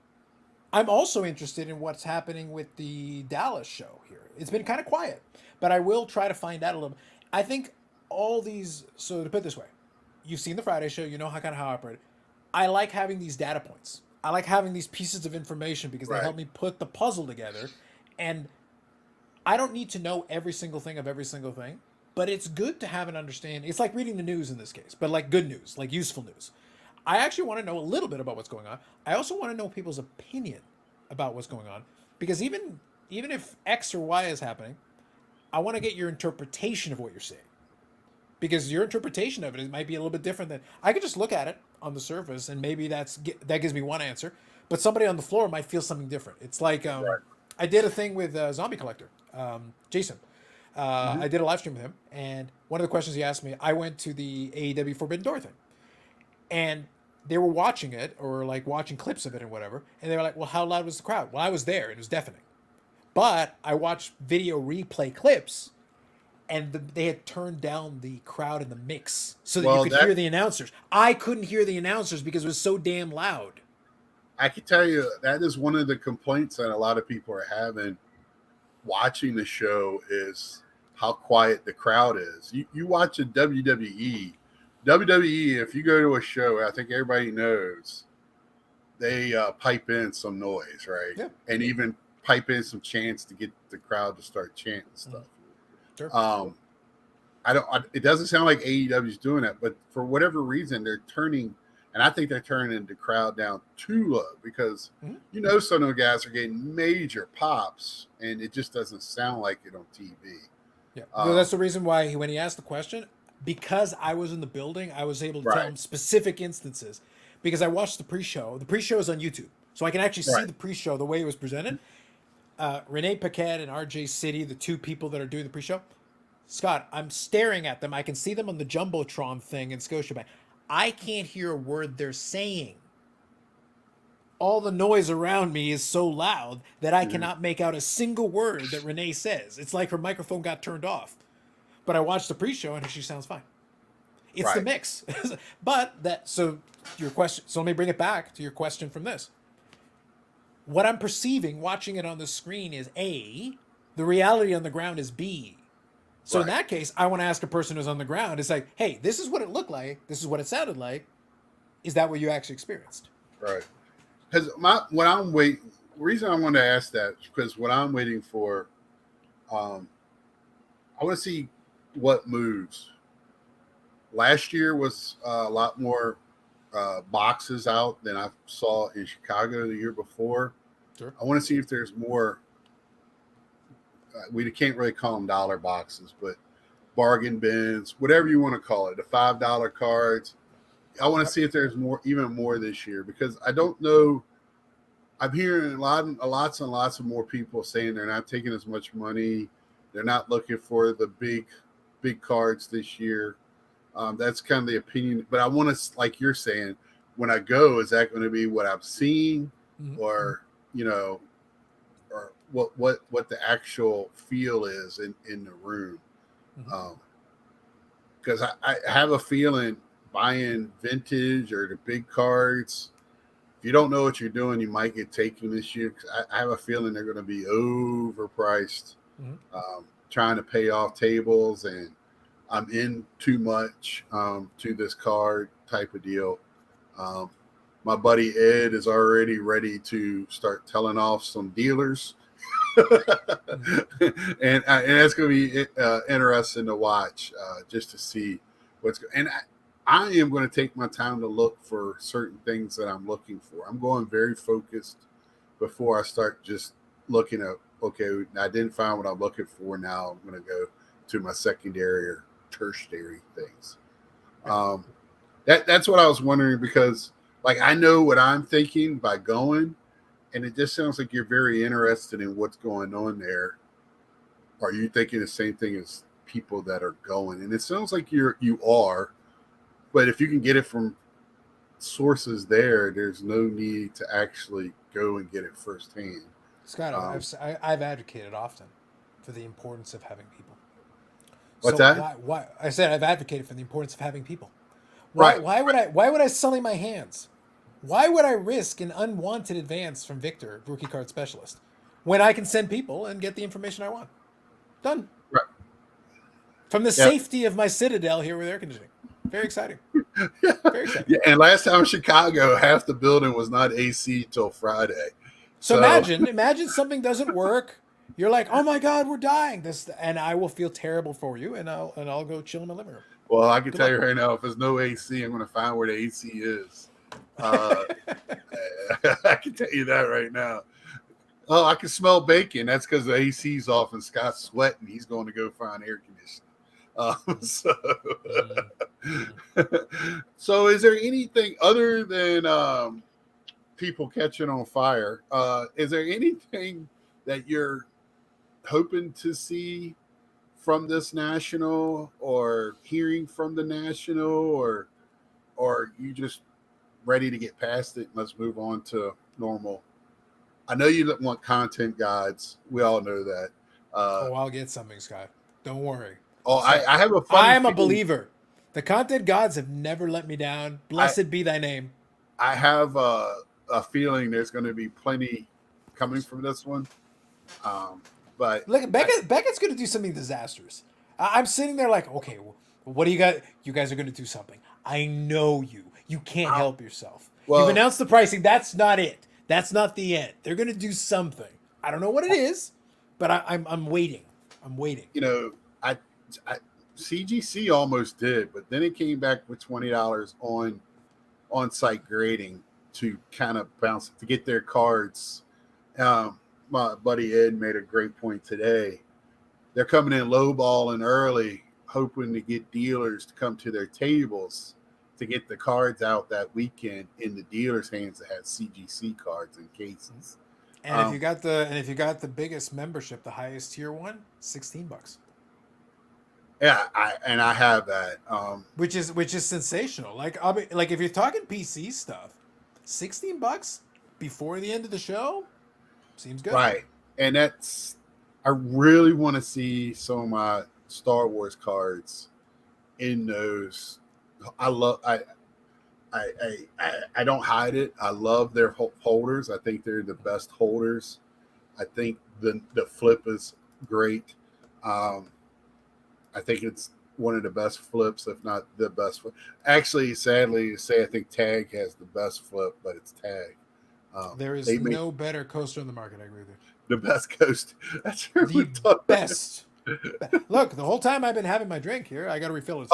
I'm also interested in what's happening with the Dallas show here. It's been kind of quiet, but I will try to find out a little bit. I think all these. So to put it this way. You've seen the Friday show. You know how I operate. I like having these data points. I like having these pieces of information because they help me put the puzzle together. And I don't need to know every single thing of every single thing, but it's good to have an understanding. It's like reading the news in this case, but like good news, like useful news. I actually want to know a little bit about what's going on. I also want to know people's opinion about what's going on, because even if X or Y is happening, I want to get your interpretation of what you're seeing. Because your interpretation of it might be a little bit different than I could just look at it on the surface, and maybe that gives me one answer. but somebody on the floor might feel something different. It's like Right. I did a thing with Zombie Collector, Jason. Mm-hmm. I did a live stream with him, and one of the questions he asked me, I went to the AEW Forbidden Door thing, and they were watching it or like watching clips of it and whatever, and they were like, "Well, how loud was the crowd?" Well, I was there; it was deafening. But I watched video replay clips, and they had turned down the crowd in the mix so that you Well, could hear the announcers. I couldn't hear the announcers because it was so damn loud. I can tell you that is one of the complaints that a lot of people are having watching the show is how quiet the crowd is. You watch a WWE, if you go to a show, I think everybody knows they pipe in some noise, right? Yeah. And even pipe in some chants to get the crowd to start chanting stuff. Sure. It doesn't sound like AEW is doing that, but for whatever reason, they're turning, and I think they're turning the crowd down too low because some of the guys are getting major pops, and it just doesn't sound like it on TV. Yeah, no, that's the reason why when he asked the question, because I was in the building, I was able to tell him specific instances because I watched the pre-show. The pre-show is on YouTube, so I can actually see the pre-show the way it was presented. Renee Paquette and RJ City, the two people that are doing the pre-show. Scott, I'm staring at them. I can see them on the Jumbotron thing in Scotiabank. I can't hear a word they're saying. All the noise around me is so loud that I cannot make out a single word that Renee says. It's like her microphone got turned off. But I watched the pre-show and she sounds fine. It's the mix. So your question, so let me bring it back to your question from this. What I'm perceiving watching it on the screen is A, the reality on the ground is B. So in that case, I want to ask a person who's on the ground, it's like, hey, this is what it looked like. This is what it sounded like. Is that what you actually experienced? Right. Because reason I wanted to ask that is because what I'm waiting for, I want to see what moves. Last year was a lot more boxes out than I saw in Chicago the year before. Sure. I want to see if there's more. We can't really call them dollar boxes, but bargain bins, whatever you want to call it, the $5 cards. I want to see if there's even more this year because I don't know. I'm hearing lots and lots of more people saying they're not taking as much money. They're not looking for the big cards this year. That's kind of the opinion. But I want to, like you're saying, when I go, is that going to be what I'm seeing, or or what the actual feel is in the room? Because I have a feeling buying vintage or the big cards, if you don't know what you're doing, you might get taken this year. I have a feeling they're going to be overpriced, trying to pay off tables, and I'm in too much to this card type of deal. My buddy Ed is already ready to start telling off some dealers. and it's going to be interesting to watch just to see what's going. And I am going to take my time to look for certain things that I'm looking for. I'm going very focused before I start just looking at, okay, I didn't find what I'm looking for. Now I'm going to go to my secondary or tertiary things. That's what I was wondering because, like, I know what I'm thinking by going, and it just sounds like you're very interested in what's going on there. Are you thinking the same thing as people that are going? And it sounds like you are. But if you can get it from sources there's no need to actually go and get it firsthand. Scott, I've advocated often for the importance of having people. What's that? Why? I said I've advocated for the importance of having people. Why would I sully my hands? Why would I risk an unwanted advance from Victor, rookie card specialist, when I can send people and get the information I want? Done. Right. From the safety of my Citadel here with air conditioning. Very exciting. Very exciting. Yeah, and last time in Chicago, half the building was not AC till Friday. So imagine something doesn't work. You're like, oh my God, we're dying. And I will feel terrible for you, and I'll go chill in my living room. Well, I can tell you right now, if there's no AC, I'm going to find where the AC is. I can tell you that right now. Oh, I can smell bacon. That's because the AC's off and Scott's sweating. He's going to go find air conditioning. So is there anything other than people catching on fire. Is there anything that you're hoping to see from this national, or hearing from the national, or you just ready to get past it? Let's move on to normal. I know you don't want content guides. We all know that. I'll get something, Scott. Don't worry. I have a funny I am a feeling. believer. The content gods have never let me down. Blessed be thy name. I have a feeling there's going to be plenty coming from this one. But look, Beckett's going to do something disastrous. I'm sitting there like, okay, what do you got? You guys are going to do something. I know you. You can't help yourself. You've announced the pricing. That's not it. That's not the end. They're going to do something. I don't know what it is, but I'm waiting. I'm waiting. You know, I CGC almost did, but then it came back with $20 on site grading to kind of bounce to get their cards. My buddy Ed made a great point today. They're coming in lowballing early, hoping to get dealers to come to their tables to get the cards out that weekend in the dealers' hands that had CGC cards and cases. And if you got the biggest membership, the highest tier one, $16. Yeah, I have that. Which is sensational. Like if you're talking PC stuff, $16 before the end of the show seems good. Right. And I really want to see some of my Star Wars cards in those. I don't hide it. I love their holders. I think they're the best holders. I think the flip is great. I think it's one of the best flips, if not the best flip. Actually, sadly to say, I think Tag has the best flip, but it's Tag. There is no better coaster on the market. I agree with you. The best coaster. That's the best. Look, the whole time I've been having my drink here, I got to refill it.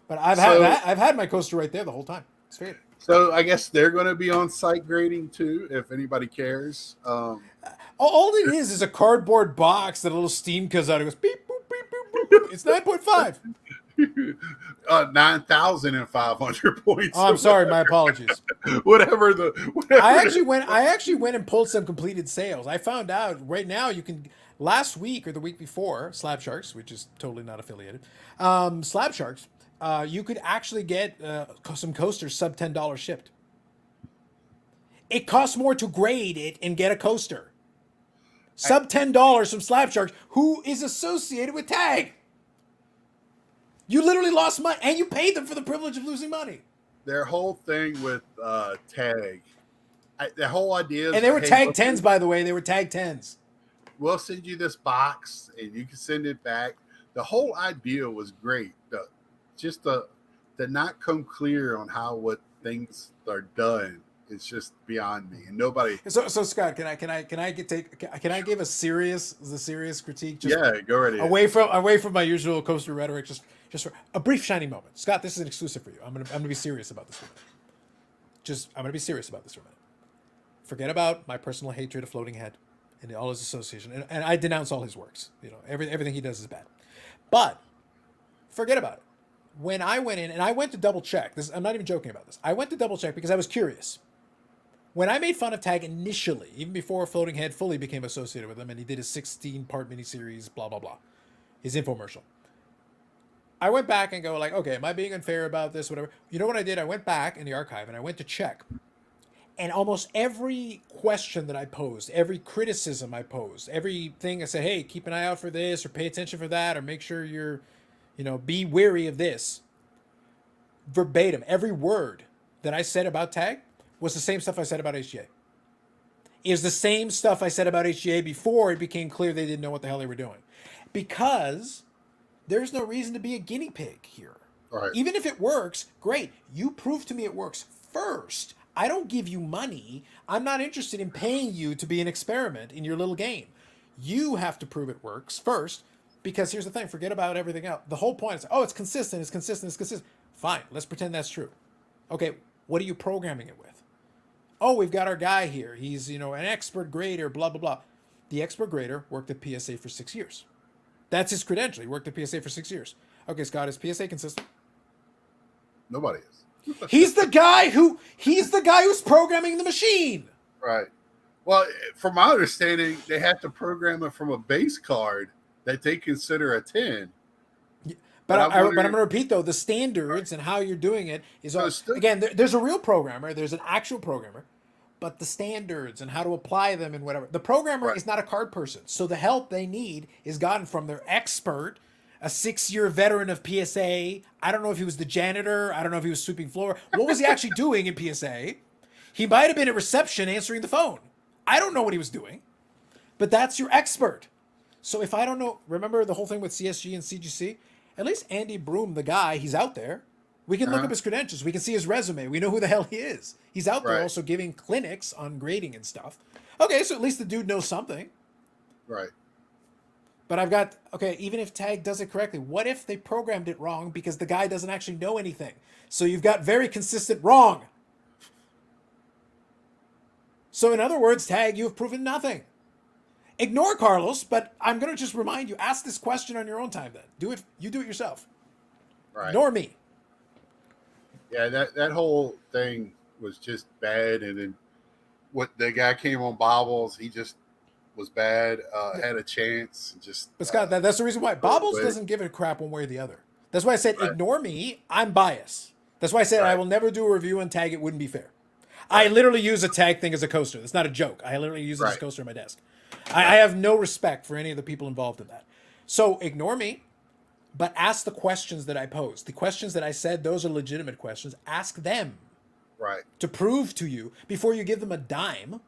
But I've had my coaster right there the whole time. It's great. So I guess they're going to be on site grading too, if anybody cares. All it is a cardboard box that a little steam comes out. It goes beep boop beep boop boop. It's 9.5. 9,500 points. Oh, I'm sorry. My apologies. Whatever. I actually went and pulled some completed sales. I found out right now you can. Last week or the week before, Slab Sharks, which is totally not affiliated, Slab Sharks, you could actually get some coasters sub $10 shipped. It costs more to grade it and get a coaster. Sub $10 from Slab Sharks, who is associated with Tag. You literally lost money, and you paid them for the privilege of losing money. Their whole thing with Tag, the whole idea is... And they were Tag 10s, by the way. They were Tag 10s. We'll send you this box, and you can send it back. The whole idea was great. Just to not come clear on what things are done is just beyond me. And nobody. So Scott, can I give a serious critique? Go right ahead. Away from my usual coaster rhetoric, just for a brief shining moment. Scott, this is an exclusive for you. I'm gonna be serious about this for a minute. I'm gonna be serious about this for a minute. Forget about my personal hatred of Floating Head and all his association, and I denounce all his works. You know, everything he does is bad. But forget about it. When I went in, and I went to double check, I'm not even joking about this. I went to double check because I was curious. When I made fun of Tag initially, even before Floating Head fully became associated with him, and he did his 16-part miniseries, blah, blah, blah, his infomercial, I went back and go like, okay, am I being unfair about this, whatever? You know what I did? I went back in the archive, and I went to check. And almost every question that I posed, every criticism I posed, everything I said, hey, keep an eye out for this, or pay attention for that, or make sure you're, be wary of this. Verbatim, every word that I said about Tag was the same stuff I said about HGA. It was the same stuff I said about HGA before it became clear they didn't know what the hell they were doing. Because there's no reason to be a guinea pig here. Right. Even if it works, great. You prove to me it works first. I don't give you money. I'm not interested in paying you to be an experiment in your little game. You have to prove it works first, because here's the thing. Forget about everything else. The whole point is, it's consistent, it's consistent, it's consistent. Fine, let's pretend that's true. Okay, what are you programming it with? Oh, we've got our guy here. He's, an expert grader, blah, blah, blah. The expert grader worked at PSA for 6 years. That's his credential. He worked at PSA for 6 years. Okay, Scott, is PSA consistent? Nobody is. He's the guy who's programming the machine. Right. Well, from my understanding, they have to program it from a base card that they consider a 10. But I'm going to repeat, though, the standards and how you're doing it is, again, there's a real programmer. There's an actual programmer. But the standards and how to apply them and whatever. The programmer is not a card person. So the help they need is gotten from their expert, a 6-year veteran of PSA. I don't know if he was the janitor. I don't know if he was sweeping floor. What was he actually doing in PSA? He might have been at reception answering the phone. I don't know what he was doing. But that's your expert. So if I don't know, remember the whole thing with CSG and CGC? At least Andy Broom, the guy, he's out there. We can look up his credentials. We can see his resume. We know who the hell he is. He's out there also giving clinics on grading and stuff. Okay, so at least the dude knows something. Right. But I've got, even if Tag does it correctly, what if they programmed it wrong because the guy doesn't actually know anything? So you've got very consistent wrong. So in other words, Tag, you have proven nothing. Ignore Carlos, but I'm going to just remind you, ask this question on your own time then. You do it yourself. Right. Ignore me. Yeah, that whole thing was just bad. And then what the guy came on Bobbles, he just was bad, had a chance. But Scott, that's the reason why. Bobbles doesn't give a crap one way or the other. That's why I said, ignore me. I'm biased. That's why I said I will never do a review on Tag. It wouldn't be fair. I literally use a Tag thing as a coaster. That's not a joke. I literally use it as a coaster on my desk. I have no respect for any of the people involved in that. So ignore me, but ask the questions that I posed. The questions that I said, those are legitimate questions. Ask them to prove to you before you give them a dime.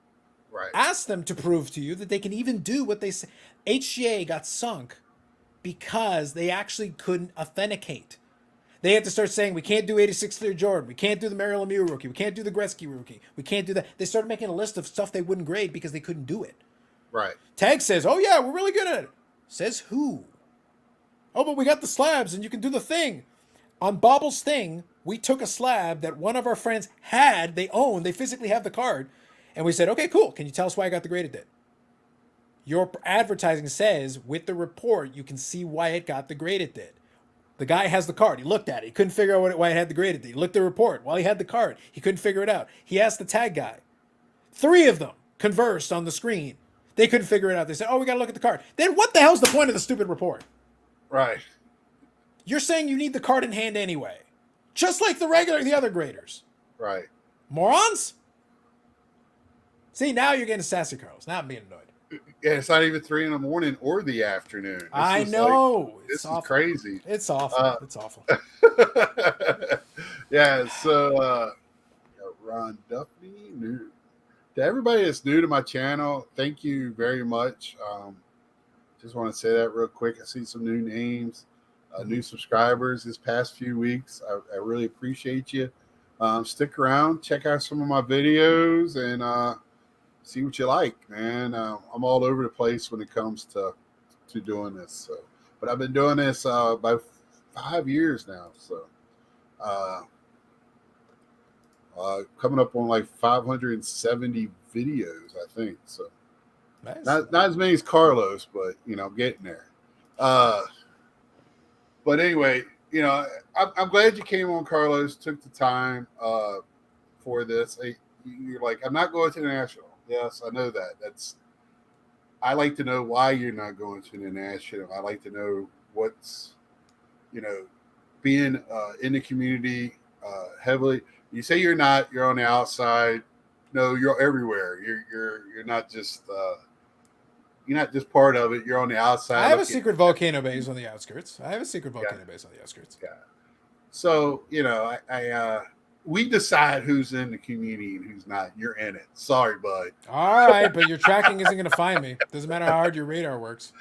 Right. Ask them to prove to you that they can even do what they say. HGA got sunk because they actually couldn't authenticate. They had to start saying, we can't do 86 Clear Jordan. We can't do the Merrill Lemieux rookie. We can't do the Gretzky rookie. We can't do that. They started making a list of stuff they wouldn't grade because they couldn't do it. Right. Tag says, oh, yeah, we're really good at it. Says who? Oh, but we got the slabs and you can do the thing. On Bobble's thing, we took a slab that one of our friends had, they owned, they physically have the card. And we said, okay, cool. Can you tell us why I got the grade it did? Your advertising says with the report, you can see why it got the grade it did. The guy has the card. He looked at it. He couldn't figure out why it had the grade it did. He looked at the report. While he had the card, he couldn't figure it out. He asked the Tag guy. 3 of them conversed on the screen. They couldn't figure it out. They said, oh, we got to look at the card. Then what the hell's the point of the stupid report? Right. You're saying you need the card in hand anyway. Just like the other graders. Right. Morons? See, now you're getting sassy, Carlos. Now I'm being annoyed. Yeah, it's not even 3 a.m. or the afternoon. I know. This is crazy. It's awful. It's awful. Yeah, so Ron Duffy, new. To everybody that's new to my channel, thank you very much. Just want to say that real quick. I see some new names, new subscribers this past few weeks. I really appreciate you. Stick around, check out some of my videos, and see what you like, man. I'm all over the place when it comes to doing this. So, but I've been doing this about 5 years now. So, coming up on like 570 videos, I think. So, nice. Not as many as Carlos, but getting there. But anyway, I'm glad you came on, Carlos. Took the time for this. You're like, I'm not going to the national. Yes, I know that. I like to know why you're not going to the national. I like to know what's, being in the community heavily. You say you're not. You're on the outside. No, you're everywhere. You're not just part of it. You're on the outside. I have a secret volcano base on the outskirts. Yeah. So we decide who's in the community and who's not. You're in it. Sorry, bud. All right, but your tracking isn't going to find me. Doesn't matter how hard your radar works.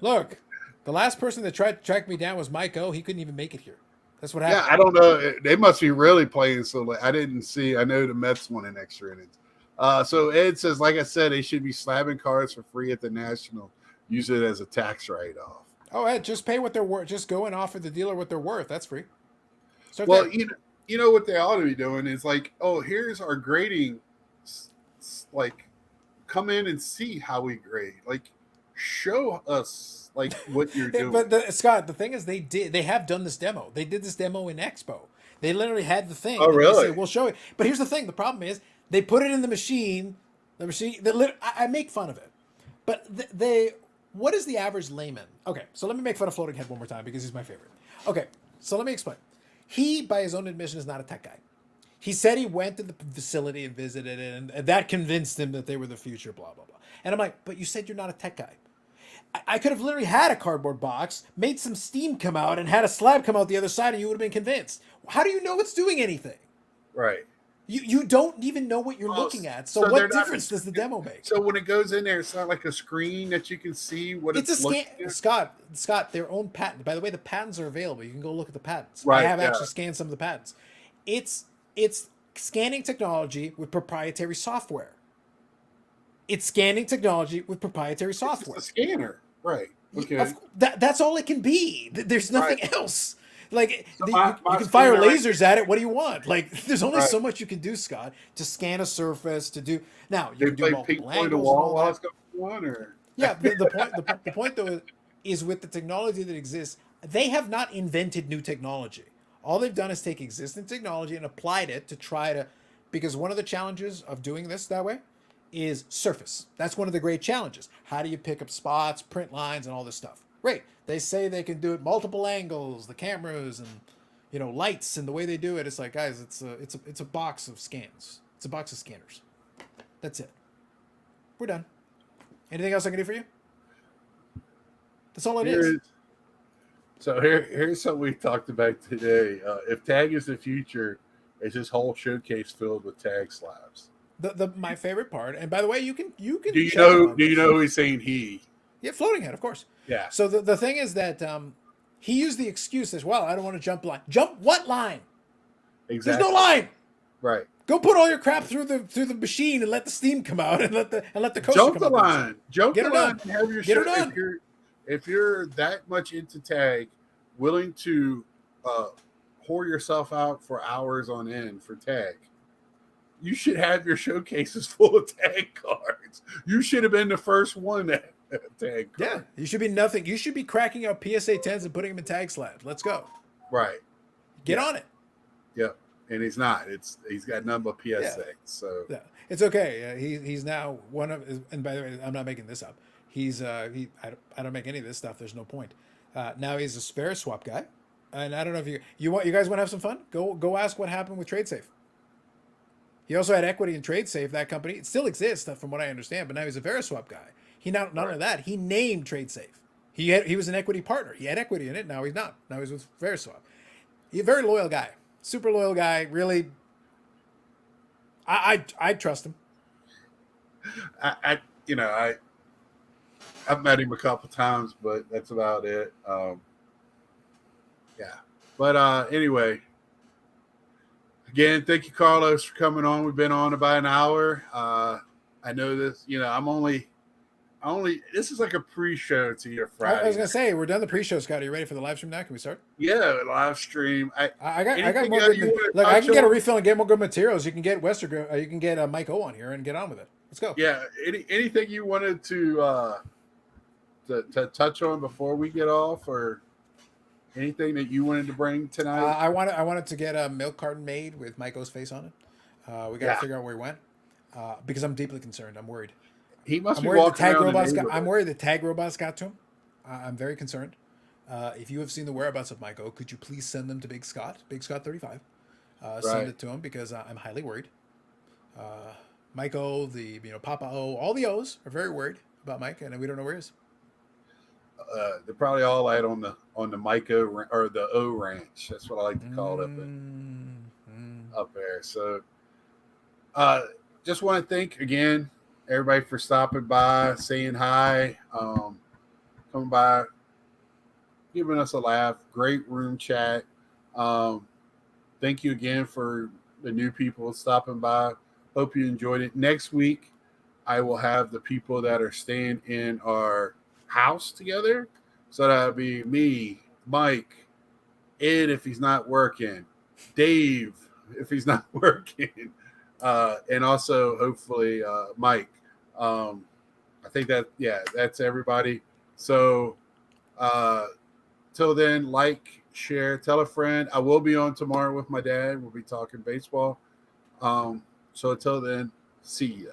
Look, the last person that tried to track me down was Mike O. He couldn't even make it here. That's what happened. Yeah, I don't know. They must be really playing so late. I didn't see. I know the Mets won an extra innings. So Ed says, like I said, they should be slabbing cards for free at the National. Use it as a tax write-off. Oh, Ed, just pay what they're worth. Just go and offer the dealer what they're worth. That's free. Well, you know what they ought to be doing is like, oh, here's our grading. Like, come in and see how we grade. Like, show us like what you're doing. But Scott, the thing is, they have done this demo. They did this demo in Expo. They literally had the thing. Oh, And they say, really? we'll show it. But here's the thing. The problem is they put it in the machine. The machine. I make fun of it. But they, what is the average layman? Okay, so let me make fun of Floating Head one more time because he's my favorite. Okay, so let me explain. He, by his own admission, is not a tech guy. He said he went to the facility and visited it, and that convinced him that they were the future, blah, blah, blah. And I'm like, but you said you're not a tech guy. I could have literally had a cardboard box, made some steam come out, and had a slab come out the other side, and you would have been convinced. How do you know it's doing anything? Right. You don't even know what you're looking at. So what difference does the demo make? So when it goes in there, it's not like a screen that you can see what It's a scan. looking at? Scott, their own patent. By the way, the patents are available. You can go look at the patents. Right, I have yeah. actually scanned some of the patents. It's scanning technology with proprietary software. It's scanning technology with proprietary software. It's a scanner, right? Okay. That's all it can be. There's nothing Right. else. Like So you my can fire scanner, lasers at it. What do you want? Like there's only Right. so much you can do, Scott, to scan a surface. To do now, you They can do play multiple ping pong angles the and wall all while that. it's going on, or Yeah, the point though is with the technology that exists, they have not invented new technology. All they've done is take existing technology and applied it to try to, because one of the challenges of doing this that way is surface. That's one of the great challenges. How do you pick up spots, print lines, and all this stuff? Great. They say they can do it multiple angles, the cameras and lights, and the way they do it. It's like, guys, it's a box of scans. It's a box of scanners. That's it. We're done. Anything else I can do for you? That's all it is. So here's something we talked about today. If tag is the future, it's this whole showcase filled with tag slabs. My favorite part, and by the way, you can Do you know? Do you know who he's saying he? Yeah, Floating Head, of course. Yeah. So the thing is that he used the excuse as well. I don't want to jump line. Jump what line? Exactly. There's no line. Right. Go put all your crap through the machine and let the steam come out and let the coaster Jump come the out. line. Jump the line. And have your Get show. her done. If you're that much into tag, willing to whore yourself out for hours on end for tag, you should have your showcases full of tag cards. You should have been the first one to have tag cards. Yeah, you should be nothing. You should be cracking out PSA 10s and putting them in tag slabs. Let's go. Right. Get on it. Yep. And he's not. He's got none but PSA. Yeah. So yeah, it's okay. He's now one of. And by the way, I'm not making this up. He's I don't make any of this stuff. There's no point. Now he's a spare swap guy, and I don't know if you guys want to have some fun. Go ask what happened with TradeSafe. He also had equity in TradeSafe. That company, it still exists from what I understand, but now he's a Veriswap guy. He not only that, he named TradeSafe. He was an equity partner. He had equity in it. Now he's not. Now he's with Veriswap. He's a very loyal guy. Super loyal guy. Really, I trust him. I've met him a couple times, but that's about it. Yeah. But anyway, again, thank you, Carlos, for coming on. We've been on about an hour. I know this. I'm only. This is like a pre-show to your Friday. I was gonna say we're done the pre-show, Scott. Are you ready for the live stream now? Can we start? Yeah, live stream. I got more good. Look, I can get a refill and get more good materials. You can get you can get Mike O on here and get on with it. Let's go. Yeah. Anything you wanted to touch on before we get off, or anything that you wanted to bring tonight? I wanted to get a milk carton made with Mike O's face on it. We got to figure out where he went because I'm deeply concerned. I'm worried. He must be worried walking the tag around robots. the I'm worried the tag robots got to him. I'm very concerned. If you have seen the whereabouts of Mike O, could you please send them to Big Scott 35? Send it to him because I'm highly worried. Mike O, Papa O, all the O's are very worried about Mike, and we don't know where he is. They're probably all out on the Mike O or the O Ranch. That's what I like to call it up there. So, just want to thank again everybody for stopping by, saying hi, coming by, giving us a laugh. Great room chat. Thank you again for the new people stopping by. Hope you enjoyed it. Next week, I will have the people that are staying in our house together. So that'll be me, Mike, Ed if he's not working, Dave if he's not working, and also hopefully Mike. I think that's everybody. So till then, like, share, tell a friend. I will be on tomorrow with my dad. We'll be talking baseball. So until then, see ya.